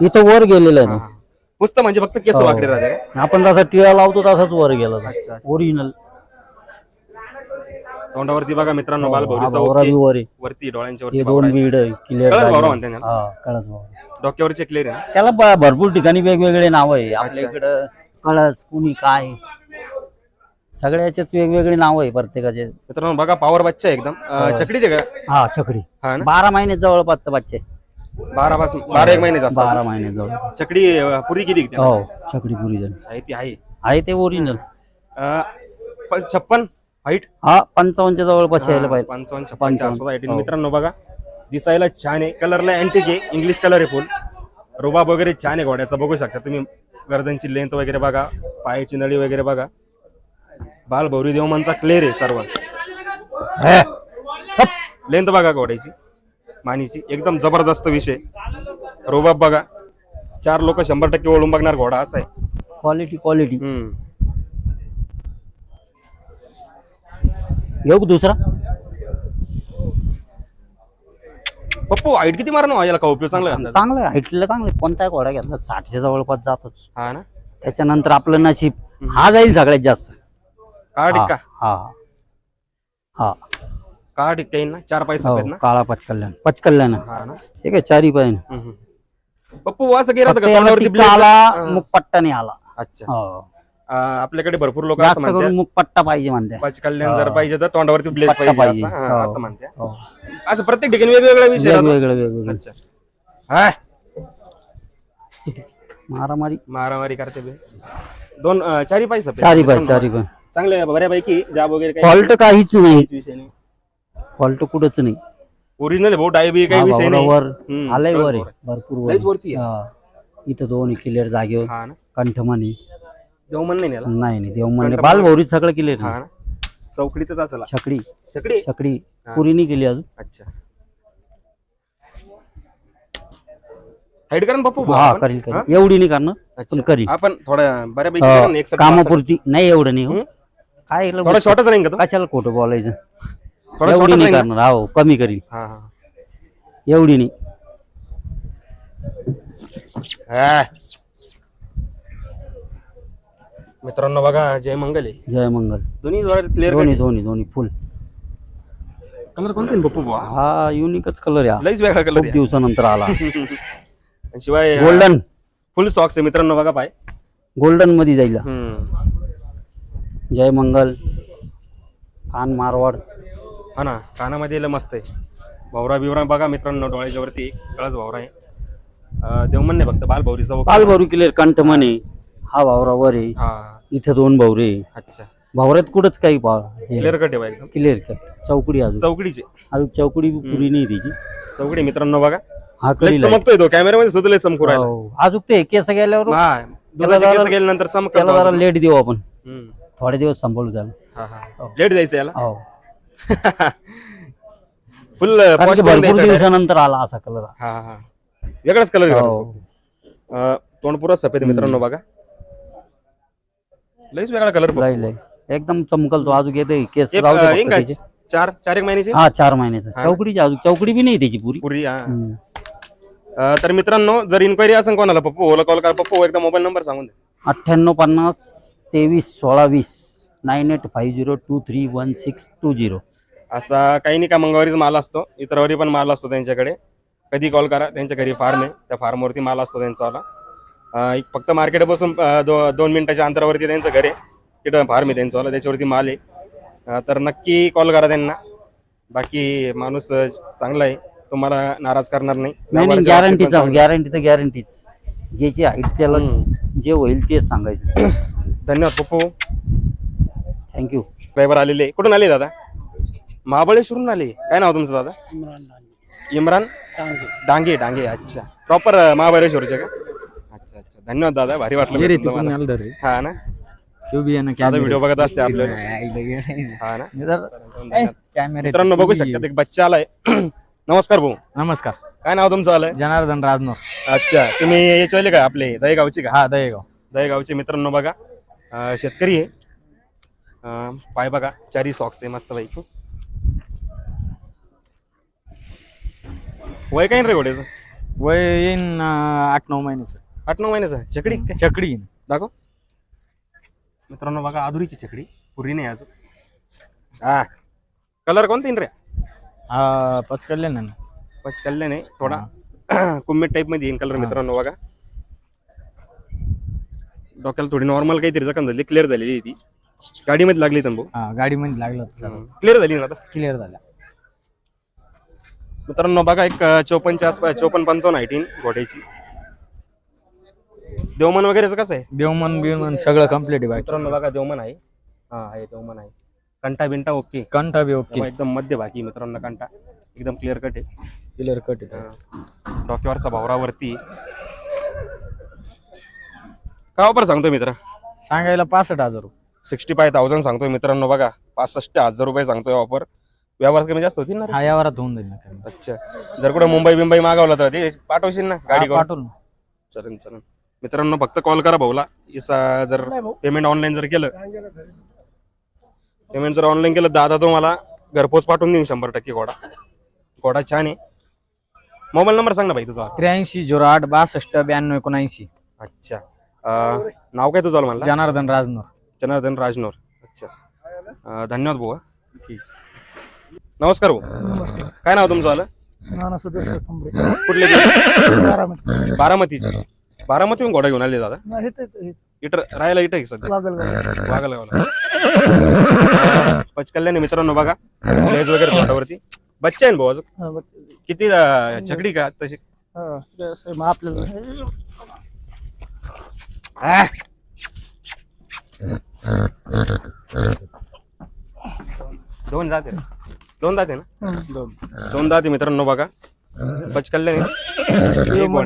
Speaker 3: इथं वर गेलेलं आहे ना.
Speaker 1: पुस्ता म्हणजे फक्त केस वाकडे राहते का?
Speaker 3: आपण जसा टिळा लावतो तसाच वर गेला.
Speaker 1: अच्छा,
Speaker 3: ओरिजिनल
Speaker 1: तोंडावरती बघा मित्रांनो, बाल भौरीचा
Speaker 3: वर आहे.
Speaker 1: वरती डोळ्यांच्या
Speaker 3: हे
Speaker 1: वरती
Speaker 3: 2 बीड क्लिअर.
Speaker 1: कळस भावरा म्हणते ना.
Speaker 3: कळस भावरा.
Speaker 1: डोक्यावरचे क्लिअर आहे ना.
Speaker 3: त्याला भरपूर ठिकाणी वेगवेगळे नाव आहे. आपल्या इकडं कळस कुणी काय सगळ्या याच्यात वेगवेगळे नाव आहे प्रत्येकाचे.
Speaker 1: मित्रांनो बघा, पॉवर बच्चा आहे एकदम. चकडी आहे का?
Speaker 3: हा छकडी.
Speaker 1: हा ना,
Speaker 3: 12 महिन्यात जवळपासचा बच्चा आहे.
Speaker 1: 12 महिन्याचा आसपास.
Speaker 3: 12 महिन्यात जवळ.
Speaker 1: चकडी पुरी किती आहे?
Speaker 3: हो छकडी पुरी झाली
Speaker 1: आहे ती आहे.
Speaker 3: आहे ते ओरिजिनल.
Speaker 1: 56 हाईट.
Speaker 3: हा 55च्या जवळपास यायला पाहिजे.
Speaker 1: 55-56 आसपास हाईट. मित्रांनो बघा, दिसायला छान आहे, कलरला अँटिक आहे, इंग्लिश कलर आहे फुल. रुबाब वगैरे छान आहे घोड्याचा, बघू शकता तुम्ही. गर्दनची लेंथ वगैरे बघा, पायाची नळी वगैरे बघा. बाल भौरी देवमानचा क्लिअर आहे सर्व. लेंथ बघा घोड्याची, मानीची एकदम जबरदस्त विषय. रुबाब बघा, 4 लोक 100% ओळून बघणार घोडा असा आहे.
Speaker 3: क्वालिटी घेऊ का दुसरा?
Speaker 1: पप्पू हाईट किती मारणं याला का उपयोग चांगला घातला?
Speaker 3: चांगलं हाईटला चांगलं. कोणता घोडा घेतला 60च्या जवळपास जातोच.
Speaker 1: हा ना,
Speaker 3: त्याच्यानंतर आपलं नशीब हा जाईल सगळ्यात जास्त.
Speaker 1: काळा टिक्का.
Speaker 3: हा हा
Speaker 1: काळा टिक्का येईल ना. 4 पाय सफेद ना.
Speaker 3: काळा पचकल्याण.
Speaker 1: हा ना.
Speaker 3: हे काय 4 पाय.
Speaker 1: पप्पू असं गेला का तोंडावरती
Speaker 3: टिक्का आला मुखपट्टा नाही आला.
Speaker 1: अच्छा,
Speaker 3: हो
Speaker 1: आपल्याकडे भरपूर लोक
Speaker 3: जास्त
Speaker 1: असं म्हणतात
Speaker 3: करून मुखपट्टा पाहिजे म्हणते.
Speaker 1: पचकल्याण जर पाहिजे तर तोंडावरती ब्लेस
Speaker 3: पट्टा
Speaker 1: पाहिजे
Speaker 3: पाहिजे.
Speaker 1: असं.
Speaker 3: हो.
Speaker 1: असं म्हणते. असं प्रत्येक ठिकाणी वेगवेगळा विषय राहतो.
Speaker 3: वेगवेगळं.
Speaker 1: अच्छा, हाय
Speaker 3: मारामारी
Speaker 1: करते बे. 4 पाय सफेद.
Speaker 3: 4 पाय
Speaker 1: चांगले बऱ्यापैकी जाब वगैरे काही
Speaker 3: फॉल्ट काहीच नाही.
Speaker 1: विषय नाही.
Speaker 3: फॉल्ट कुठंच नाही.
Speaker 1: ओरिजिनल भाऊ डायबी काही
Speaker 3: हा,
Speaker 1: विषय नाही
Speaker 3: भावरावर
Speaker 1: हम्म,
Speaker 3: आलाय
Speaker 1: खरंच
Speaker 3: वर आहे,
Speaker 1: भाऊ.
Speaker 3: भरपूर
Speaker 1: लयच
Speaker 3: वर
Speaker 1: वरती आहे.
Speaker 3: हा. इथं दोन्ही क्लिअर जागेवर
Speaker 1: हा ना
Speaker 3: कंठमणी
Speaker 1: देव म्हण नाही याला
Speaker 3: नाही देव म्हणणे
Speaker 1: कंठमणी.
Speaker 3: बालभौरी सगळं क्लिअर
Speaker 1: हा ना चौकडीतच असेल
Speaker 3: छकडी
Speaker 1: सगळी
Speaker 3: छकडी
Speaker 1: हा.
Speaker 3: पुरी नाही केली अजून
Speaker 1: अच्छा हाईट करा ना पप्पू भाऊ
Speaker 3: हा
Speaker 1: आपण.
Speaker 3: करील
Speaker 1: हा?
Speaker 3: करील एवढी नाही करणार
Speaker 1: अच्छा.
Speaker 3: पण करील
Speaker 1: आपण थोडं बऱ्यापैकी करा ना, एक सप्ताह असं.
Speaker 3: कामापुरती नाही एवढं नाही हो.
Speaker 1: हम्म?
Speaker 3: काय
Speaker 1: थोडा शॉर्टच राहील का तो
Speaker 3: कशाला खोटं बोलायचं
Speaker 1: थोडा
Speaker 3: एवढी
Speaker 1: शॉर्टच
Speaker 3: नाही
Speaker 1: राहील ना?
Speaker 3: करणार हो कमी करील
Speaker 1: हा हा
Speaker 3: एवढी नाही
Speaker 1: हा. मित्रांनो बघा जय मंगल आहे
Speaker 3: जय मंगल
Speaker 1: दोन्ही क्लिअर
Speaker 3: दोन्ही दोन्ही दोन्ही फुल
Speaker 1: कलर कोणता आहे पप्पू भाऊ
Speaker 3: हा युनिकच कलर आहे
Speaker 1: लईच वेगळा
Speaker 3: खूप
Speaker 1: कलर
Speaker 3: दिवसानंतर आला
Speaker 1: शिवाय
Speaker 3: गोल्डन
Speaker 1: फुल सॉक्स आहे मित्रांनो बघा पाय
Speaker 3: गोल्डन मध्ये जाईल
Speaker 1: हम्म.
Speaker 3: जय मंगल कान मारवाड
Speaker 1: हा ना कानामध्ये लय मस्त आहे भावरा बिवरा बघा मित्रांनो डोळ्याच्या वरती कळस भावरा आहे देवमन नाही फक्त बालभौरीचा वगैरे.
Speaker 3: बालभौरी क्लिअर कंठमणी हा भावरावर आहे
Speaker 1: हा
Speaker 3: इथं दोन भावरे
Speaker 1: अच्छा
Speaker 3: भावऱ्यात कुठंच काही
Speaker 1: क्लिअर कट आहे बा एकदम
Speaker 3: क्लिअर कर चौकडी अजून
Speaker 1: चौकडीचे
Speaker 3: अजून चौकडी पुरी नाही त्याची
Speaker 1: चौकडी मित्रांनो बघा
Speaker 3: हा
Speaker 1: लय
Speaker 3: करील
Speaker 1: चमकतोय तो कॅमेरामध्ये सुद्धा लय चमकू राहिला
Speaker 3: हो. अजून ते केस गेल्यावर
Speaker 1: हा दुधाचे केस गेल्यानंतर चमकत
Speaker 3: त्याला जरा लेट देऊ आपण
Speaker 1: हम्म.
Speaker 3: थोडे दिवस सांभाळू त्याला
Speaker 1: हा हा लेट द्यायचं याला
Speaker 3: हो
Speaker 1: फुल
Speaker 3: कारण की भरपूर दिवसानंतर आला असा कलर
Speaker 1: हा हा वेगळाच कलर
Speaker 3: हो.
Speaker 1: तोंड पुरा सफेद आहे मित्रांनो बघा लईच वेगळा कलर
Speaker 3: लय लय एकदम चमकल तो अजून येते केस राहू दे फक्त त्याचे.
Speaker 1: चार एक महिन्याची
Speaker 3: हा 4 महिन्याचा चौकडीची अजून चौकडी बी नाही त्याची पुरी
Speaker 1: पुरी हा
Speaker 3: हम्म.
Speaker 1: तर मित्रांनो जर इन्क्वायरी असेल कोणाला पप्पू ओला कॉल करा पप्पू एकदा मोबाईल नंबर सांगून द्या
Speaker 3: 9850 23 16 20 9850231620
Speaker 1: असा काही नाही का मंगळवारीच माल असतो इतरवारी पण माल असतो त्यांच्याकडे कधी कॉल करा त्यांच्या घरी फार्म आहे त्या फार्मवरती माल असतो त्यांचावाला एक फक्त मार्केटपासून 2 मिनिटाच्या अंतरावरती त्यांचं घर आहे तिथं फार्म आहे त्यांचावाला त्याच्यावरती माल आहे तर नक्की कॉल करा त्यांना बाकी माणूस चांगला आहे तुम्हाला नाराज करणार नाही
Speaker 3: गॅरंटी तर गॅरंटीच ज्याची हाईट त्याला जे होईल तेच सांगायचं
Speaker 1: धन्यवाद पप्पू
Speaker 3: थँक्यू
Speaker 1: ड्रायव्हर आलेले कुठून आले दादा महाबळेश्वरून आले काय नाव तुमचं दादा इम्रान डांगे डांगे अच्छा प्रॉपर महाबळेश्वरचे का अच्छा अच्छा धन्यवाद दादा भारी वाटलं भेटून तुम्हाला. हा ना दादा व्हिडिओ बघत असते आपल्याला हा ना धन्यवाद. मित्रांनो बघू शकतात एक बच्चा आलाय नमस्कार भाऊ
Speaker 4: नमस्कार
Speaker 1: काय नाव तुमचं आलंय
Speaker 4: जनार्दन राजनोर
Speaker 1: अच्छा तुम्ही याचे का आपले दहेगावचे का
Speaker 4: हा दहेगाव
Speaker 1: दहेगावचे मित्रांनो बघा शेतकरी आहे पाय बघा चारी सॉक्स आहे मस्त पैकी वय काय रे घोड्याचं
Speaker 4: वय येईन 8-9 महिन्याचं
Speaker 1: 8-9 महिन्याचं चकडी काय
Speaker 4: चकडी येईन
Speaker 1: दाखव मित्रांनो बघा आधुरीची चकडी पुरी नाही अजून हा कलर कोणता येईन रे
Speaker 4: हा पचकडले ना
Speaker 1: कल्याण आहे थोडा कुम्मेट टाईप मध्ये येईन कलर मित्रांनो बघा डोक्याला थोडी नॉर्मल काहीतरी जखम झाली क्लिअर झालेली आहे ती गाडीमध्ये लागली भाऊ
Speaker 4: हा गाडीमध्ये लागलं होतं
Speaker 1: क्लिअर झाली ना आता
Speaker 4: क्लिअर झालं
Speaker 1: मित्रांनो बघा एक 54च्या आसपास 54-55 हाईट येईन घोड्याची देवमन वगैरेच कसं आहे
Speaker 4: देवमन बिवमन सगळं कम्प्लीट आहे बाकी
Speaker 1: मित्रांनो बघा देवमन आहे हा आहे देवमन आहे कंटा बिंटा ओके
Speaker 4: कंठा बी ओके
Speaker 1: एकदम मध्य भागी मित्रांनो कंटा एकदम क्लिअर कट आहे
Speaker 4: क्लिअर कट आहे
Speaker 1: डोक्यावरचा भावरावरती का वापर सांगतोय मित्र
Speaker 4: सांगायला 65,000 रुपये
Speaker 1: 65,000 सांगतोय मित्रांनो बघा 65,000 रुपये सांगतोय वापर व्यवहार कमी जास्त होतील ना रे?
Speaker 4: हा यावरात होऊन जाईल ना कमी.
Speaker 1: अच्छा जर कुठं मुंबई मागवला तर ते पाठवशील ना गाडी
Speaker 4: हा, पाठवून
Speaker 1: चालेल चालेल मित्रांनो फक्त कॉल करा भाऊला जर पेमेंट ऑनलाईन जर केलं पेमेंट जर ऑनलाईन केलं दादा तुम्हाला घरपोच पाठवून देईन 100% घोडा छान आहे मोबाईल नंबर सांग ना भाई तुझा
Speaker 4: 83 08 62 92 79
Speaker 1: अच्छा नाव काय तुझं म्हणलं
Speaker 4: जनार्दन राजनोर
Speaker 1: जनार्दन राजनोर अच्छा धन्यवाद भाऊ ठीक नमस्कार भाऊ काय नाव तुमचं आलं
Speaker 5: नाना सदस्य ठोंबरे
Speaker 1: कुठले
Speaker 5: बारामती
Speaker 1: बारामतीचे बारामतीहून घोडा घेऊन आले दादा
Speaker 5: नाही हे
Speaker 1: इटर राहायला इथं आहे सध्या
Speaker 5: वागलगाव
Speaker 1: वाघाला पचकल्याने मित्रांनो बघा लेज वगैरे घोड्यावरती बच्चा आहे ना भाऊ अजून
Speaker 5: हा, बघ.
Speaker 1: किती छकडी का तशी
Speaker 5: हा, जसं मग आपल्याला
Speaker 1: दोन जाते दोन दात आहे ना? दोन दात आहे मित्रांनो बघा. बचकल्ले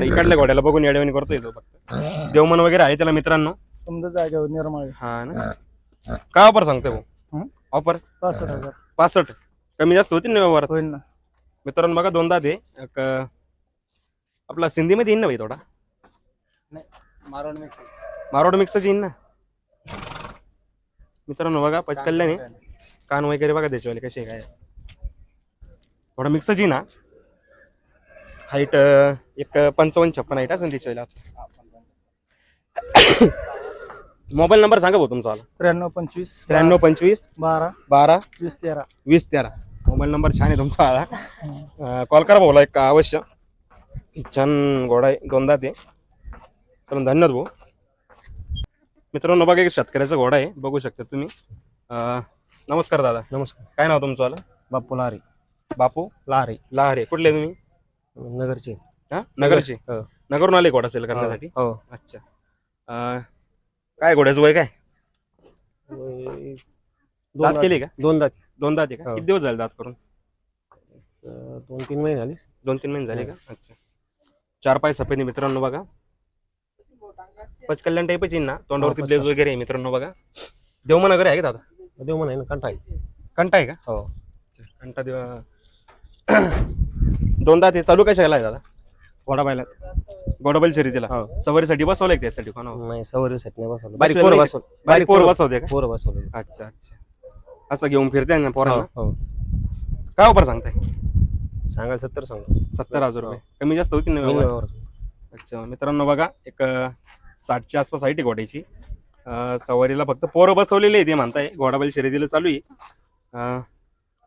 Speaker 1: इकडल्या घोड्याला बघून येड्यावानी करतो येतो फक्त. देवमन वगैरे आहे त्याला मित्रांनो.
Speaker 5: समजा जागेवर निर्माळ
Speaker 1: हा ना. काय ऑफर सांगते भाऊ? ऑफर
Speaker 5: 65,000
Speaker 1: 65. कमी जास्त होती ना व्यवहारात?
Speaker 5: होईल ना.
Speaker 1: मित्रांनो बघा दोन दात आहे. एक आपला सिंधीमध्ये येईन ना भाई थोडा? मारवाड मिक्सच येईन ना मित्रांनो बघा. पचकल्याने कान वगैरे बघा त्याच्यावाले कसे काय थोडा मिक्सच येईन ना. हाईट एक 55-56 हाईट असेल त्याच्यावाला. मोबाईल नंबर सांगा भाऊ तुमचा?
Speaker 5: 9325
Speaker 1: 9325
Speaker 5: 12
Speaker 1: 12
Speaker 5: 20 13.
Speaker 1: 2013. मोबाईल नंबर छान आहे तुमचा. कॉल करा भाऊला एक अवश्य. छान घोडा आहे. दोनदा ते तर धन्यवाद भाऊ. मित्रांनो बघा एक शेतकऱ्याचा घोडा आहे बघू शकता तुम्ही. नमस्कार दादा.
Speaker 2: नमस्कार.
Speaker 1: काय नाव तुमचं?
Speaker 2: बाप्पू लहारी.
Speaker 1: बापू
Speaker 2: लहारी.
Speaker 1: लहारे. कुठले तुम्ही?
Speaker 2: नगरचे.
Speaker 1: हा नगरचे.
Speaker 2: हो.
Speaker 1: नगरून आले घोडा सेल करण्यासाठी?
Speaker 2: हो.
Speaker 1: अच्छा. काय घोड्याचं वय काय? दात केली का?
Speaker 2: दोन दात.
Speaker 1: दोन दात आहे का?
Speaker 2: हो.
Speaker 1: किती दिवस झाले दात करून?
Speaker 2: 2-3 महिने झाले.
Speaker 1: 2-3 महिने झाले का? अच्छा. चार पाय सफेदी मित्रांनो बघा. पचकल्याण टाईपच येईन ना. तोंडावरती ब्लेज वगैरे आहे मित्रांनो बघा. देवमन वगैरे आहे का दादा?
Speaker 2: देव म्हणा ना कंटाळी.
Speaker 1: कंटा आहे का?
Speaker 2: हो.
Speaker 1: कंटा दोन दात आहे. चालू कशा आहे दादा?
Speaker 2: घोडा पाहिला.
Speaker 1: गोडाबैल शर्यतीला
Speaker 2: हो.
Speaker 1: सवारीसाठी बसवलंय का त्यासाठी कोणा?
Speaker 2: नाही सवारीसाठी नाही बसवलं.
Speaker 1: बारीक
Speaker 2: बारीक पोरं बसवलं.
Speaker 1: बारीक पोर बसवते का?
Speaker 2: पोरं बसवलं.
Speaker 1: अच्छा अच्छा. असं घेऊन फिरते ना पोरांना?
Speaker 2: हो.
Speaker 1: काय ऑफर सांगताय?
Speaker 2: सांगायला 70 सांगतो.
Speaker 1: 70,000 रुपये. कमी जास्त होती ना व्यवहार? अच्छा मित्रांनो बघा एक 60च्या आसपास आहे घोड्याची. सवारीला फक्त पोरं बसवलेली आहे ते म्हणताय. घोडाबैल शर्यतीला चालू आहे.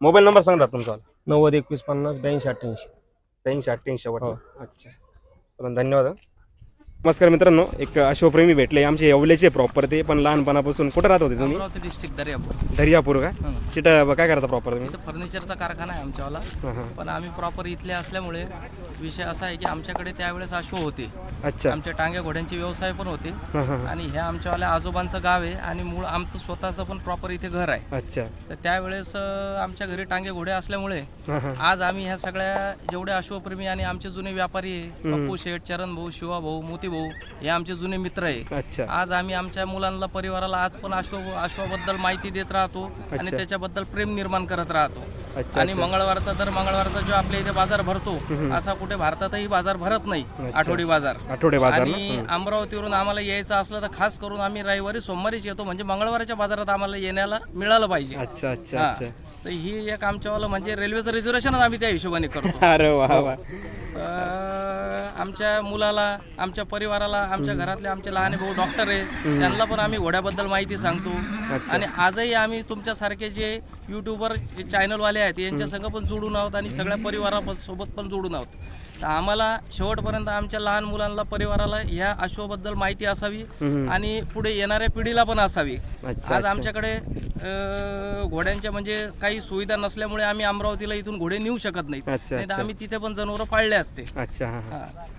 Speaker 1: मोबाईल नंबर सांगा तुमचा?
Speaker 2: 90 21 50 82 88.
Speaker 1: 83-88 वाटतं. अच्छा चला धन्यवाद. नमस्कार मित्रांनो. एक अश्वप्रेमी भेटले आमचे येवल्याचे प्रॉपर ते पण लहानपणापासून. कुठं राहत होते तुम्ही?
Speaker 6: अमरावती डिस्ट्रिक्ट दर्यापूर.
Speaker 1: दर्यापूर का? तिथं काय करता प्रॉपर तुम्ही?
Speaker 6: इथं फर्निचरचा कारखाना आहे आमच्यावाला. पण आम्ही प्रॉपर इथले असल्यामुळे विषय असा आहे की आमच्याकडे त्यावेळेस अश्व होते.
Speaker 1: अच्छा.
Speaker 6: आमच्या टांग्या घोड्यांचे व्यवसाय पण होते.
Speaker 1: हां.
Speaker 6: आणि हे आमच्यावाल्या आजोबांचं गाव आहे आणि मूळ आमचं स्वतःचं पण प्रॉपर इथे घर आहे.
Speaker 1: अच्छा.
Speaker 6: तर त्यावेळेस आमच्या घरी टांगे घोडे असल्यामुळे
Speaker 1: हां.
Speaker 6: आज आम्ही ह्या सगळ्या जेवढे अश्वप्रेमी आणि आमचे जुने व्यापारी आहे पप्पू शेठ, चरण भाऊ, शिवा भाऊ, मोती भाऊ हे आमचे जुने मित्र आहे.
Speaker 1: अच्छा.
Speaker 6: आज आम्ही आमच्या मुलांना परिवाराला आज पण अश्वाबद्दल माहिती देत राहतो आणि त्याच्याबद्दल प्रेम निर्माण करत राहतो. आणि मंगळवारचा जो आपल्या इथे बाजार भरतो असा कुठे भारतातही बाजार भरत नाही. आठवडी बाजार. आणि अमरावतीवरून आम्हाला यायचं असलं तर खास करून आम्ही रविवारी सोमवारीच येतो म्हणजे मंगळवारच्या बाजारात आम्हाला येण्याला मिळालं पाहिजे.
Speaker 1: अच्छा अच्छा अच्छा.
Speaker 6: तर ही एक आमच्यावाला म्हणजे रेल्वेचं रिझर्वेशन आम्ही त्या हिशोबाने करतो.
Speaker 1: अरे वा वा.
Speaker 6: आमच्या मुलाला, आमच्या परिवाराला, आमच्या घरातले आमचे लहान भाऊ डॉक्टर आहे त्यांना पण आम्ही घोड्याबद्दल माहिती सांगतो. आणि आजही आम्ही तुमच्यासारखे जे युट्यूबर चॅनलवाले आहेत यांच्या संग पण जोडून आहोत आणि सगळ्या परिवारासोबत पण जोडून आहोत. तर आम्हाला शेवटपर्यंत आमच्या लहान मुलांना, परिवाराला ह्या अश्वाबद्दल माहिती असावी आणि पुढे येणाऱ्या पिढीला पण असावी. आज आमच्याकडे घोड्यांच्या म्हणजे काही सुविधा नसल्यामुळे आम्ही अमरावतीला इथून घोडे नेऊ शकत नाहीत. नाही तर आम्ही तिथे पण जनावरं पाळले असते.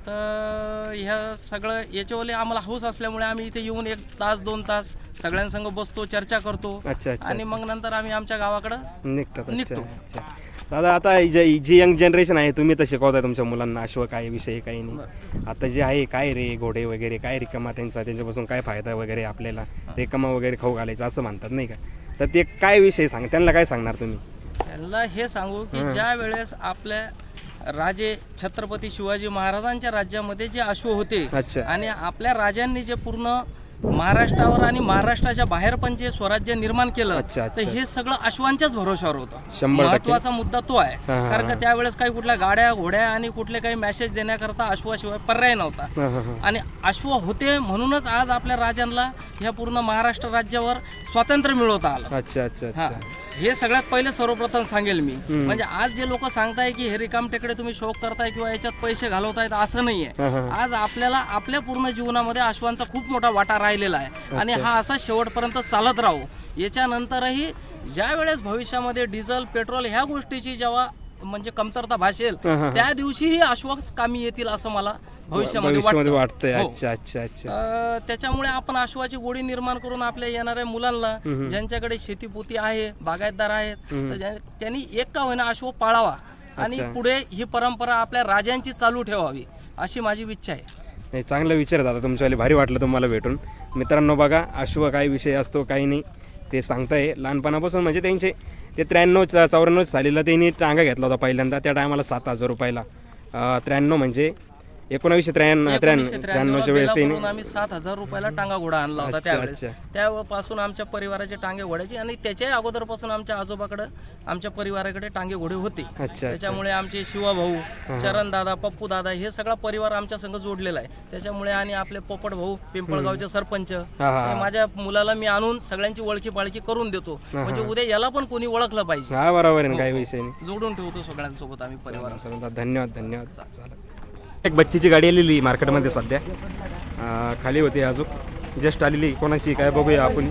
Speaker 6: तर ह्या सगळं याच्यावाले आम्हाला हौस असल्यामुळे आम्ही इथे येऊन 1 तास 2 तास सगळ्यांसंग बसतो, चर्चा करतो आणि मग नंतर आम्ही आमच्या गावाकडं निघतो.
Speaker 1: दादा आता जी यंग जनरेशन आहे तुम्ही तर शिकवताय तुमच्या मुलांना अश्व काय विषय काही नाही. आता जे आहे काय रे घोडे वगैरे काय रिकामा त्यांच्यापासून काय फायदा वगैरे आपल्याला रिकामा वगैरे खाऊ घालायचं असं म्हणतात नाही का? तर ते काय विषय सांग त्यांना काय सांगणार तुम्ही?
Speaker 6: त्यांना हे सांगू की ज्या वेळेस आपल्या राजे छत्रपती शिवाजी महाराजांच्या राज्यामध्ये जे अश्व होते आणि आपल्या राजांनी जे पूर्ण महाराष्ट्रावर आणि महाराष्ट्राच्या बाहेर पण जे स्वराज्य निर्माण केलं तर हे सगळं अश्वांच्याच भरोशावर होतं. महत्वाचा मुद्दा तो आहे. कारण का त्यावेळेस काही कुठल्या गाड्या घोड्या आणि कुठले काही मेसेज देण्याकरता अश्वाशिवाय पर्याय नव्हता. आणि अश्व होते म्हणूनच आज आपल्या राजांना ह्या पूर्ण महाराष्ट्र राज्यावर स्वातंत्र्य मिळवता आलं. हे सगळ्यात पहिले सर्वप्रथम सांगेल मी. म्हणजे आज जे लोक सांगताय की हे रिकाम टेकडे तुम्ही शौक करताय किंवा याच्यात पैसे घालवतायत असं नाहीये. आज आपल्याला आपल्या पूर्ण जीवनामध्ये अश्वांचा खूप मोठा वाटा राहिलेला आहे आणि हा असा शेवटपर्यंत चालत राहू. याच्यानंतरही ज्या वेळेस भविष्यामध्ये डिझेल, पेट्रोल ह्या गोष्टीची जेव्हा म्हणजे कमतरता भासेल त्या दिवशीही अश्वच कामी येतील असं मला
Speaker 1: भविष्यामध्ये
Speaker 6: भविष्यामध्ये
Speaker 1: वाटतंय.
Speaker 6: हो.
Speaker 1: अच्छा अच्छा अच्छा.
Speaker 6: त्याच्यामुळे आपण अश्वाची गोडी निर्माण करून आपल्या येणाऱ्या मुलांना ज्यांच्याकडे शेतीपोती आहे, बागायतदार आहेत, तर त्यांनी एक का होईना अश्व पाळावा आणि पुढे ही परंपरा आपल्या राजांची चालू ठेवावी अशी माझी इच्छा आहे.
Speaker 1: नाही, चांगला विचार आहे दादा तुमच्यावाले, भारी वाटलं तुम्हाला भेटून. मित्रांनो बघा, अश्व काय विषय असतो काही नाही ते सांगताय. लहानपणापासून म्हणजे त्यांचे ते 93-94 सालीला त्यांनी टांगा घेतला होता पहिल्यांदा, त्या टायमाला 7,000 रुपयाला. 93 म्हणजे 1993च्या वेळेस त्यांनी
Speaker 6: आम्ही 7,000 रुपयाला टांगा घोडा आणला होता त्यावेळेस. त्यापासून आमच्या परिवाराचे टांगे घोड्याचे आणि त्याच्याही अगोदरपासून आमच्या आजोबाकडे आमच्या परिवाराकडे टांगे घोडे होते. त्याच्यामुळे आमचे शिवाभाऊ, चरण दादा, पप्पू दादा हे सगळा परिवार आमच्या संग जोडलेला आहे. त्याच्यामुळे आणि आपले पोपट भाऊ पिंपळगावचे सरपंच हे माझ्या मुलाला मी आणून सगळ्यांची ओळखी पाळखी करून देतो, म्हणजे उद्या याला पण कोणी ओळखलं पाहिजे.
Speaker 1: हा बरोबर आहे, काही विषय नाही,
Speaker 6: जोडून ठेवतो सगळ्यांसोबत आम्ही परिवार.
Speaker 1: धन्यवाद धन्यवाद. एक बच्चीची गाडी आलेली मार्केटमध्ये सध्या, खाली होती अजून जस्ट आलेली, कोणाची काय बघूया आपण.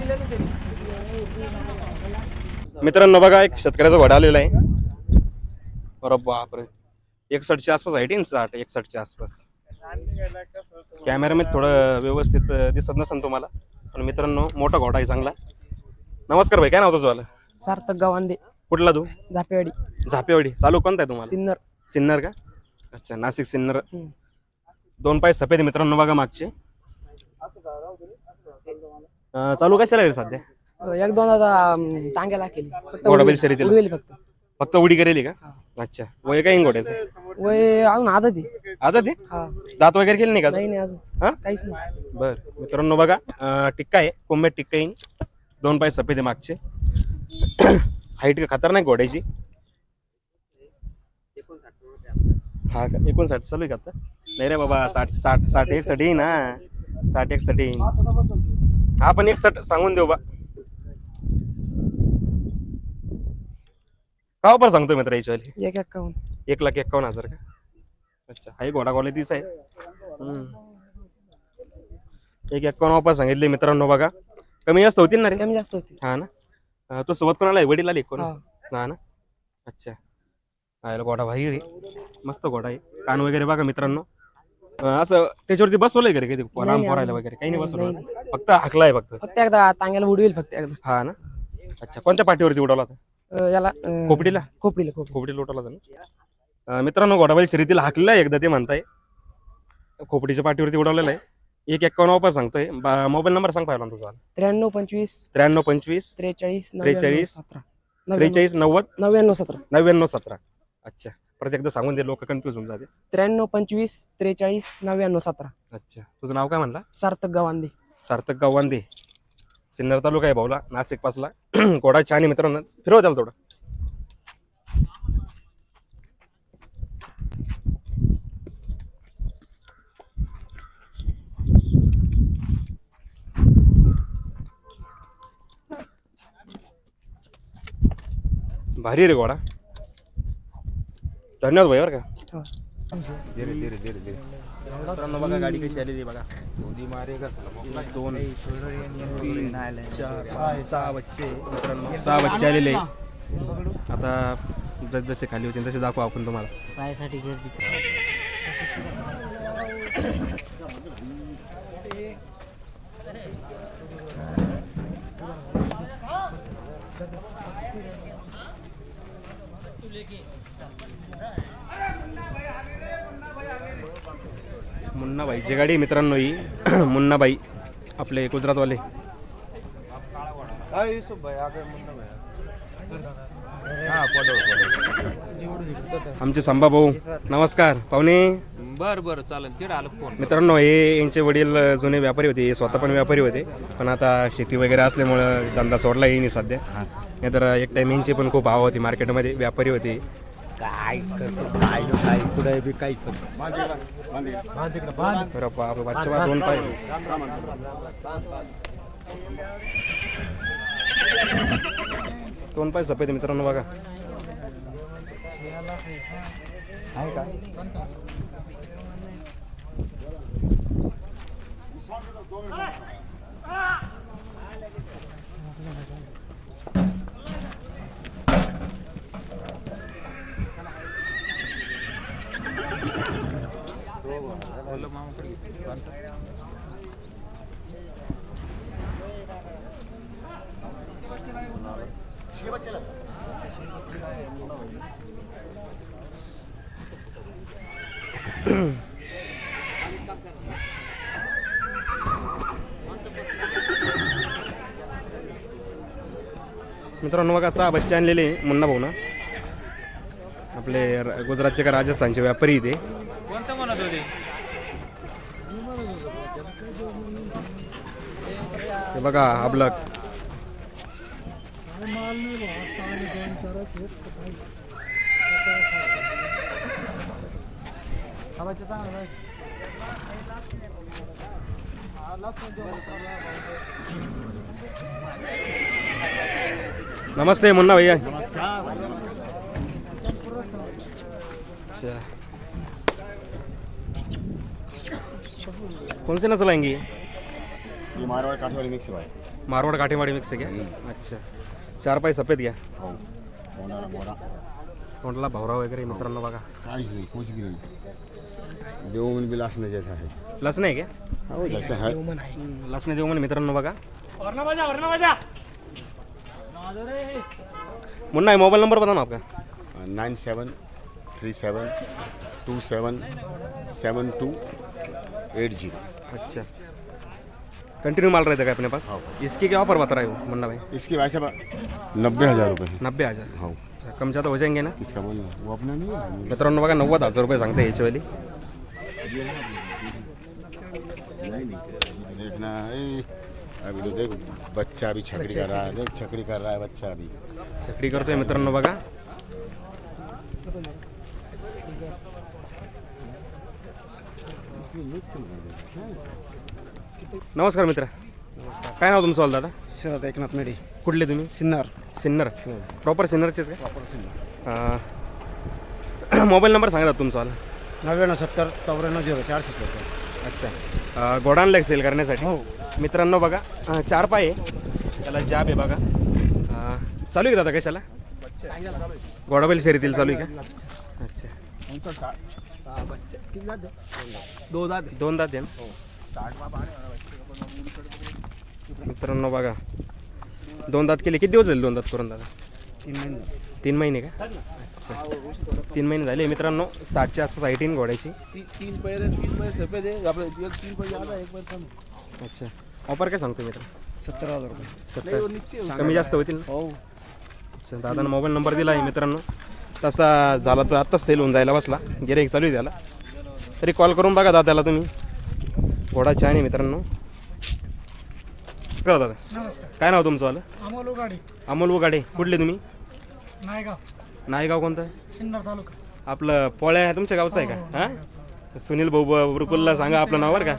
Speaker 1: मित्रांनो बघा, एक शेतकऱ्याचा घोडा आलेला आहे. बरोबर बापरे, 61च्या आसपास आहे, 61च्या आसपास. कॅमेरामध्ये थोडं व्यवस्थित दिसत नसेल तुम्हाला, पण मित्रांनो मोठा घोडा आहे चांगला. नमस्कार भाई, काय नाव तुझं वालं?
Speaker 7: सार्थक गावांदे.
Speaker 1: कुठला तू?
Speaker 7: झापेवाडी.
Speaker 1: तालुका कोणता आहे तुम्हाला? सिन्नर का? अच्छा, नाशिक सिन्नर. 2 पाय सफेद मित्रांनो बघा मागचे. चालू कशाला आहे सध्या?
Speaker 7: 1-2 आता टांग्याला केली,
Speaker 1: घोडाबैल शर्यतीला फक्त उडी करेली का? अच्छा, वय काय घोड्याचं?
Speaker 7: वय अजून आदत आहे.
Speaker 1: आदत आहे? दात वगैरे केली नाही का?
Speaker 7: नाही अजून काहीच नाही.
Speaker 1: बर मित्रांनो बघा, टिक्का आहे, कोंबड्यात टिक्का येईन. 2 पाय सफेद आहे मागचे. हाईट खतरनाक घोड्याची. हा का? 59 चालू आहे का आता? नाही रे बाबा, 60 61 येईन ना, 60 61 येईन. हा पण 61 सांगून देऊ बा. का पण सांगतोय मित्र याच्यावाली? 1,51,000 का? अच्छा, हा घोडा क्वालिटीचा आहे. 1,51 वापर सांगितले मित्रांनो बघा. कमी जास्त होतील ना रे?
Speaker 7: कमी जास्त होती.
Speaker 1: हा ना. तो सोबत कोणाला आहे? वडील आले कोण? हा ना. अच्छा, हा घोडा भाई मस्त घोडा आहे. कान वगैरे बघा मित्रांनो, असं त्याच्यावरती बसवलंय का रे? पोरायला वगैरे काही नाही बसवलं, फक्त हाकलाय फक्त
Speaker 7: एकदा टांग्याला उडवेल फक्त एकदा.
Speaker 1: हा ना. अच्छा, कोणत्या पाठीवरती उडवला होता?
Speaker 7: याला
Speaker 1: खोपडीला उडवला होता ना. मित्रांनो घोडाबाई शर्यतीला हाकलेला एकदा ते म्हणताय, खोपडीच्या पाठीवरती उडवलेला आहे. 1,51 वापर सांगतोय. मोबाईल नंबर सांग पाहिला तुझा?
Speaker 7: 9325
Speaker 1: 9325
Speaker 7: 43
Speaker 1: 43
Speaker 7: 43
Speaker 1: 90
Speaker 7: 99
Speaker 1: 99 17. अच्छा, परत एकदा सांगून दे, लोक कन्फ्युज होऊन जाते.
Speaker 7: 9325 43 99 17.
Speaker 1: अच्छा, तुझं नाव काय म्हणला?
Speaker 7: सार्थक
Speaker 1: गावांदे. सिन्नर तालुका आहे भाऊला, नाशिक पासला. घोडा छान आहे मित्रांनो, फिरव त्याला थोडं. भारी रे घोडा. धन्यवाद भाई बरं का. धीरे धीरे धीरे धीरे. मित्रांनो बघा गाडी कशी आलेली बघा. 2 3 4 5 6 बच्चे मित्रांनो, 6 बच्चे आलेले. आता जसे खाली होते तसे दाखवू आपण तुम्हाला.
Speaker 7: पायासाठी गर्दीचं.
Speaker 1: मुन्नाबाईची गाडी मित्रांनो ही. मुन्नाबाई आपले गुजरातवाले. आमचे संभा भाऊ. नमस्कार पाहुणे.
Speaker 8: बरं चालेल, तिकडे आलं फोन.
Speaker 1: मित्रांनो हे यांचे वडील जुने व्यापारी होते, हे स्वतः पण व्यापारी होते, पण आता शेती वगैरे असल्यामुळं धंदा सोडला येईन सध्या. नाही तर एक टाइम यांची पण खूप हवा होती मार्केटमध्ये, व्यापारी होते.
Speaker 8: काय काय पुढे बी काय
Speaker 1: बच्चा 2 पाय. 2 पाय सफेद मित्रांनो बघा. मित्रांनो बघा 6 बच्चे आणलेले मुन्ना भाऊ ना, आपले गुजरातचे का राजस्थानचे व्यापारी इथे.
Speaker 4: कोणतं म्हणत होते?
Speaker 1: हे बघा अबलक. नमस्ते मुन्ना भैया. अच्छा, कौन से नस्ल आएंगी?
Speaker 9: ये मारवाड़ काठवाड़ी मिक्स है भाई.
Speaker 1: मारवाड़ काठीवाडी मिक्स आहे क्या? अच्छा, 4 पाय सफेद घ्या.
Speaker 9: हो. मोरा मोरा.
Speaker 1: तोंडला भवरा वगैरे मित्रांनो बघा.
Speaker 9: काहीच नाही, कुछ भी नहीं. देवमन भी लासने जैसा है.
Speaker 1: लसण आहे क्या?
Speaker 9: हो जैसा है.
Speaker 1: लसणे देऊ म्हणे मित्रांनो बघा. मुन्ना मोबाईल नंबर बता ना आपका.
Speaker 9: 9737277280.
Speaker 1: अच्छा, कंटिन्यू माल रहता है अपने पास. इसकी क्या ऑफर बता रहे हो मुन्ना भाई?
Speaker 9: इसकी भाई साहब 90,000 रुपये है.
Speaker 1: 90,000.
Speaker 9: हो.
Speaker 1: अच्छा, कम ज़्यादा हो जाएंगे ना?
Speaker 9: इसका बोल वो अपना नहीं है.
Speaker 1: मित्रांनो बघा 90,000 रुपये सांगते याची वाली.
Speaker 9: देखना ए, अभी तो देख बच्चा अभी छकड़ी कर रहा है. देख छकड़ी कर रहा है बच्चा अभी.
Speaker 1: छकडी करतोय मित्रांनो बघा. नमस्कार मित्र. काय नाव तुमचं वाल दादा?
Speaker 5: शरद एकनाथ मेढे,
Speaker 1: कुठले तुम्ही?
Speaker 5: सिन्नर.
Speaker 1: सिन्नर. प्रॉपर सिन्नरचेच का? मोबाईल नंबर सांगा तुमचा वाला.
Speaker 5: 9970
Speaker 1: अच्छा, घोडा आणलं सेल करण्यासाठी.
Speaker 5: हो.
Speaker 1: मित्रांनो बघा 4 पाय आहे, त्याला जाब आहे बघा. चालू आहे का दादा कशाला? घोडाबैल शर्यतील चालू आहे का? अच्छा, 2 दात आहे ना? मित्रांनो बघा 2 दात केले. किती दिवस झाले 2 दात करून दादा? 3 महिने का? अच्छा, 3 महिने झाले मित्रांनो. 60च्या आसपास हाईट घोड्याची. अच्छा, ऑफर काय सांगतो मित्र?
Speaker 5: 70,000 रुपये.
Speaker 1: 70 कमी जास्त होतील ना?
Speaker 5: हो.
Speaker 1: अच्छा, दादानं मोबाईल नंबर दिला आहे मित्रांनो. तसा झाला तर आत्ताच सेल होऊन जायला बसला. गिऱ्हाईक चालू आहे त्याला. तरी कॉल करून बघा दादाला तुम्ही. घोडा छान आहे मित्रांनो. करा दादा. काय नाव तुमचं वालं?
Speaker 5: अमोल उगाडे,
Speaker 1: अमोल उगाडे. कुठले तुम्ही?
Speaker 5: नायगाव,
Speaker 1: नायगाव कोणतं?
Speaker 5: सिन्नर तालुका.
Speaker 1: आपलं पोळ्या तुमच्या गावचं आहे का? हां, सुनील भाऊ बुरकुलला सांगा आपलं नाव बरं का.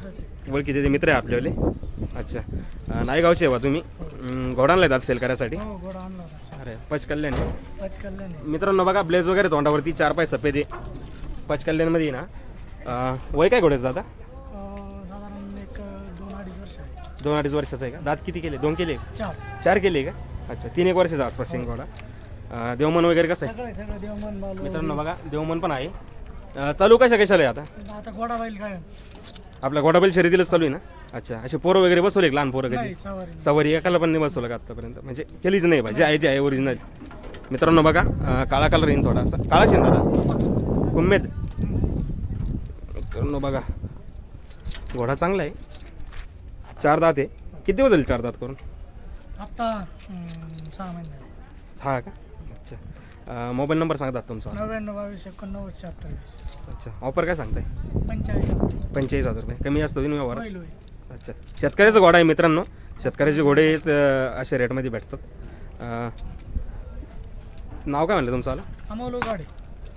Speaker 1: ओळखी ते मित्र आहे आपल्यावाले. अच्छा, नायगावचे आहे बा तुम्ही. घोडा आणला सेल करायसाठी.
Speaker 5: हो, घोडा आणला होता.
Speaker 1: अरे पचकल्याने.
Speaker 5: पटकल्याने.
Speaker 1: मित्रांनो बघा ब्लेज वगैरे तोंडावरती 4 पाय सफेद आहे. पचकल्याणमध्ये ना. वय काय घोड्याचं दादा?
Speaker 5: साधारण एक 2-2.5 वर्ष आहे.
Speaker 1: 2-2.5 वर्षाचा आहे का? दात किती केले? 2 केले?
Speaker 5: 4.
Speaker 1: 4 केले का? अच्छा, 3-1 वर्षाचा आसपास शिंग घोडा. देवमन वगैरे कसं आहे?
Speaker 5: सगळे देवमन बालू.
Speaker 1: मित्रांनो बघा देवमन पण आहे. चालू कशाला आहे आता?
Speaker 5: आता घोडा बैल काय
Speaker 1: आपल्या घोडाबैल शर्यतीलाच चालू आहे ना? अच्छा, असे पोरं वगैरे बसवले लहान पोरं कधी?
Speaker 5: नाही, सवारी.
Speaker 1: सवारी एकाला पण नाही बसवलं का आत्तापर्यंत? म्हणजे केलीच नाही पाहिजे. आहे ते आहे ओरिजिनल. मित्रांनो बघा काळा कलर येईन थोडासा. काळा शेण दादा कुम्मेद. मित्रांनो बघा घोडा चांगला आहे. 4 दात आहे. किती दिवस झाले 4 दात करून?
Speaker 5: आता 6 महिने झाले.
Speaker 1: हा का? अच्छा, मोबाईल नंबर सांगतात तुमचा?
Speaker 5: 99228946.
Speaker 1: अच्छा, ऑफर काय सांगताय?
Speaker 5: 45,000
Speaker 1: रुपये. कमी जास्त होईल व्यवहार?
Speaker 5: होईल होईल.
Speaker 1: अच्छा, शेतकऱ्याचा घोडा आहे मित्रांनो. शेतकऱ्याचे घोडे अशा रेटमध्ये भेटतात. नाव काय म्हणलं तुमचं?
Speaker 5: अमोल उगाडे.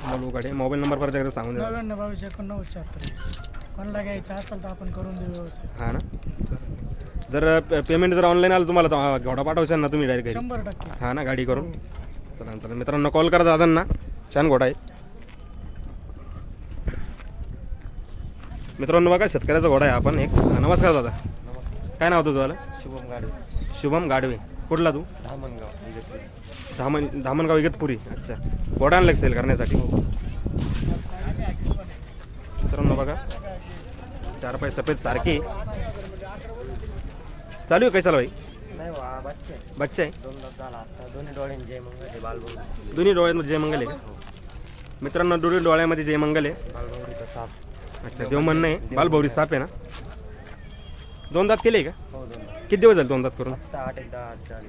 Speaker 1: अमोल उगाडे. मोबाईल नंबर परत एकदा सांगून द्या.
Speaker 5: 99228946. कोणाला घ्यायचं असेल तर आपण करून देऊ व्यवस्थित.
Speaker 1: हां ना. जर पेमेंट जर ऑनलाईन आलं तुम्हाला तर घोडा पाठवायचा ना तुम्ही डायरेक्ट?
Speaker 5: 100%.
Speaker 1: हां ना, गाडी करून. चला मित्रांनो कॉल करा दादांना. छान घोडा आहे मित्रांनो. बघा शेतकऱ्याचा घोडा आहे आपण एक. नमस्कार दादा. काय नाव तुझं?
Speaker 2: शुभम गाडवे.
Speaker 1: शुभम गाडवे. कुठला तू?
Speaker 2: धामणगाव.
Speaker 1: धामणगाव इगतपुरी. अच्छा, घोडा आणलं सेल करण्यासाठी. मित्रांनो बघा चार पाय सफेद सारखे चालू आहे काय चालू भाई? बच्चा आहे. दोन्ही डोळ्यामध्ये जय मंगल आहे का मित्रांनो? दोन्ही डोळ्यामध्ये जय मंगल आहे. अच्छा देव म्हणणं आहे बालभौरी साप आहे ना? 2 दात केले का? किती दिवस झाले 2 दात करून?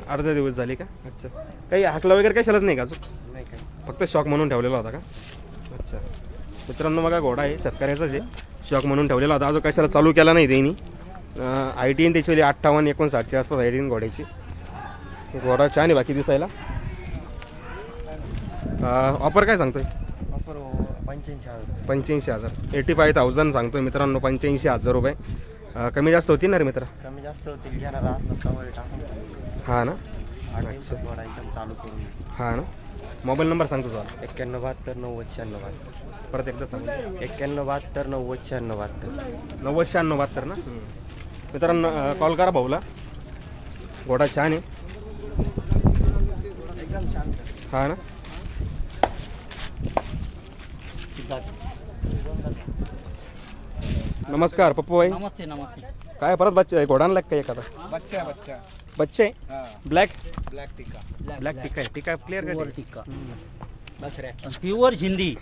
Speaker 1: 8-10 दिवस झाले का? अच्छा काही हाकला वगैरे कशालाच नाही का अजून? फक्त शॉक म्हणून ठेवलेला होता का? अच्छा मित्रांनो बघा घोडा आहे शेतकऱ्याचाच आहे, शॉक म्हणून ठेवलेला होता, अजून कशाला चालू केला नाही त्यांनी. ITN त्याची 58-59च्या आसपास ITN घोड्याची. घोडा छान आहे बाकी दिसायला. ऑफर काय सांगतोय? 85,000 85,000 सांगतोय मित्रांनो. 85,000 रुपये. कमी जास्त होती ना रे मित्र?
Speaker 2: कमी जास्त होतील घेणार सवय टाकून.
Speaker 1: हां ना?
Speaker 2: 8 दिवसात घोडा एकदम चालू करून.
Speaker 1: हां ना? मोबाईल नंबर सांगतो तुझा?
Speaker 2: 9172909672.
Speaker 1: परत एकदा सांग.
Speaker 2: 9172909672.
Speaker 1: 909672 ना? मित्रांनो कॉल करा भाऊला. घोडा छान आहे. हां ना? नमस्कार पप्पू भाई.
Speaker 3: नमस्ते नमस्ते.
Speaker 1: काय परत बच्चा आहे? घोडा आणला का एखादा? बच्चे आहे. ब्लॅक टिक्का आहे. टिक्का क्लिअर
Speaker 3: प्युअर
Speaker 1: का?
Speaker 3: टिक्का प्युअर हिंदी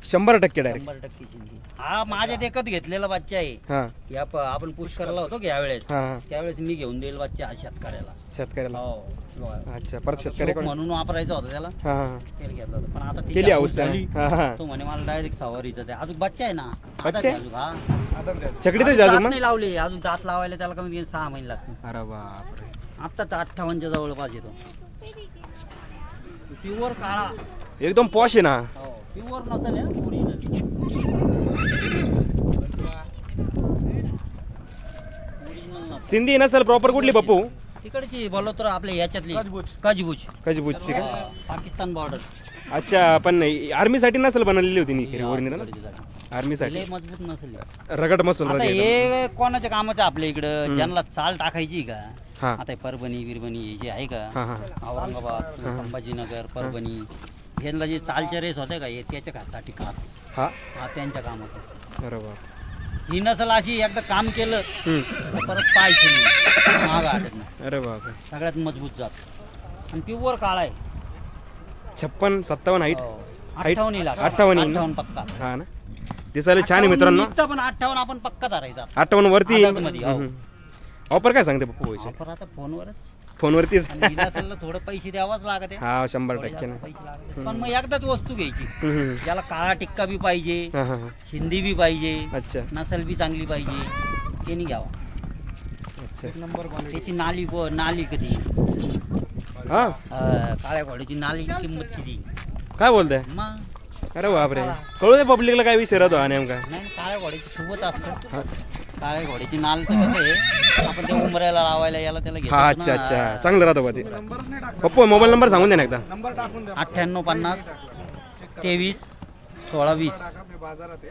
Speaker 1: 100% डायरेक्ट.
Speaker 3: 100% हिंदी. हा माझ्यात एकच घेतलेला बच्चा आहे.
Speaker 1: हां
Speaker 3: या आपण पुश करायला होतो की यावेळेस,
Speaker 1: हां
Speaker 3: त्यावेळेस मी घेऊन देईल बच्चा शेतकऱ्याला.
Speaker 1: शेतकऱ्याला.
Speaker 3: हो
Speaker 1: अच्छा परत शेतकऱ्याकडे.
Speaker 3: म्हणून वापरायचा होता त्याला,
Speaker 1: हां हां
Speaker 3: तेल घेतलं होतं. पण आता त्याची
Speaker 1: केली
Speaker 3: हाऊस
Speaker 1: अवस्था.
Speaker 3: झाली.
Speaker 1: हां हां
Speaker 3: तो म्हणे मला डायरेक्ट सवारीचं ते अजून बच्चा आहे ना. आता
Speaker 1: बच्चा
Speaker 3: ते
Speaker 1: आहे?
Speaker 3: अजून, हा
Speaker 1: छकडी तर
Speaker 3: अजून
Speaker 1: जाजू
Speaker 3: दात
Speaker 1: मग.
Speaker 3: नाही लावले अजून. दात लावायला त्याला कमीत कमी 6 महिने लागतील.
Speaker 1: अरे बापरे.
Speaker 3: आता तर 58च्या जवळपास येतो. प्युअर काळा.
Speaker 1: एकदम पॉश आहे ना.
Speaker 3: प्युअर नसेल ओरिजिनल.
Speaker 1: सिंधी नसेल प्रॉपर कुठली पप्पू?
Speaker 3: तिकडची बलोत्र आपल्या याच्यातली कजबूज
Speaker 1: कजबूजची का?
Speaker 3: पाकिस्तान बॉर्डर.
Speaker 1: अच्छा पण आर्मीसाठी नसेल बनवलेली होती नी ओरिजिनल. आर्मीसाठी
Speaker 3: मजबूत नसेल.
Speaker 1: रगड मसूल
Speaker 3: आता
Speaker 1: राहते.
Speaker 3: हे कोणाच्या कामाचं आपल्या इकडं? ज्यांना चाल टाकायची का?
Speaker 1: हां
Speaker 3: आता परभणी बिरभणी हे जे आहे का,
Speaker 1: हां हां
Speaker 3: औरंगाबाद संभाजीनगर परभणी, ह्यांना जे चालच्या रेस होते का हे त्याच्यासाठी खास.
Speaker 1: हां
Speaker 3: हा त्यांच्या कामाचं.
Speaker 1: अरे बाप.
Speaker 3: ही नसल अशी एकदा काम केलं तर परत पाहायचं नाही, मागं हटत नाही.
Speaker 1: अरे बाप.
Speaker 3: सगळ्यात मजबूत जात आणि प्युअर काळा आहे.
Speaker 1: 56-57 हाईट.
Speaker 3: 58 लाख
Speaker 1: 58
Speaker 3: पक्का.
Speaker 1: हा ना? दिसायला छान आहे मित्रांनो.
Speaker 3: पण 58 आपण पक्का धरायचा.
Speaker 1: 58 वरती.
Speaker 3: आझादमध्ये, हो.
Speaker 1: ऑफर काय सांगते पप्पू व्हायचे?
Speaker 3: ऑफर आता फोनवरच.
Speaker 1: फोनवरतीच.
Speaker 3: आणि ही नसेल तर थोडं पैसे द्यावाच लागत आहे.
Speaker 1: हा 100% ना.
Speaker 3: पैसे लागत आहे. पण मग एकदाच वस्तू घ्यायची. ज्याला काळा टिक्का बी पाहिजे,
Speaker 1: हां हां
Speaker 3: हिंदी बी पाहिजे,
Speaker 1: अच्छा
Speaker 3: नसल बी चांगली पाहिजे, त्यांनी घ्यावा.
Speaker 1: अच्छा.
Speaker 3: त्याची नाली किती?
Speaker 1: हां
Speaker 3: काळ्या घोड्याची नालीची किंमत किती?
Speaker 1: काय बोलताय?
Speaker 3: मग
Speaker 1: अरे बापरे. कळू दे पब्लिकला काय विषय राहतो हा नेमका.
Speaker 3: नाही, काळ्या घोड्याची सोबत असतं. काळ्या घोड्याची नालचं कसं आहे, आपण ते उमऱ्याला लावायला याला त्याला घेतो
Speaker 1: हा अच्छा अच्छा चांगलं राहतं बा ते. पप्पू मोबाईल नंबर सांगून दे ना एकदा.
Speaker 3: 9850 23 1620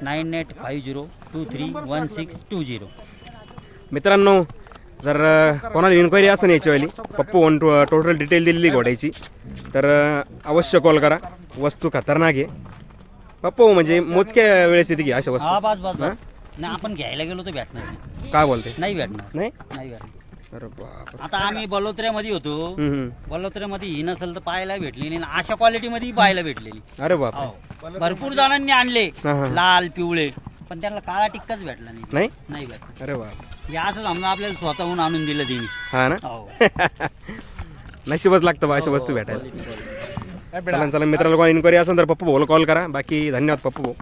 Speaker 3: 9850231620.
Speaker 1: मित्रांनो जर कोणाला इन्क्वायरी असेल याच्यावाली पप्पू टोटल डिटेल दिलेली घोड्याची तर अवश्य कॉल करा. वस्तू खतरनाक आहे पप्पू, म्हणजे मोजक्या वेळेस येते की अशा
Speaker 3: हा
Speaker 1: वस्तू.
Speaker 3: बस नाही, आपण घ्यायला गेलो तर भेटणार नाही.
Speaker 1: काय बोलते?
Speaker 3: नाही भेटणार.
Speaker 1: नाही.
Speaker 3: नाही भेटणार.
Speaker 1: अरे बाप.
Speaker 3: आता आम्ही बलोत्र्यामध्ये होतो. बलोत्र्यामध्ये ही नसेल तर पाहायला भेटली नाही. अशा क्वालिटीमध्ये पाहायला भेटलेली.
Speaker 1: अरे बाप.
Speaker 3: हो. भरपूर जणांनी आणले
Speaker 1: हां.
Speaker 3: लाल पिवळे, पण त्यांना काळा टिक्काच भेटला नाही.
Speaker 1: नाही.
Speaker 3: नाही भेटला.
Speaker 1: अरे बाप.
Speaker 3: हे असं आम्हाला आपल्याला स्वतःहून आणून दिलं तिने.
Speaker 1: हा ना.
Speaker 3: हो.
Speaker 1: नशीबच लागतं बा अशा वस्तू भेटायला. चला मित्रांनो कोण इन्क्वायरी असेल तर पप्पू भाऊला कॉल करा. बाकी धन्यवाद पप्पू भाऊ.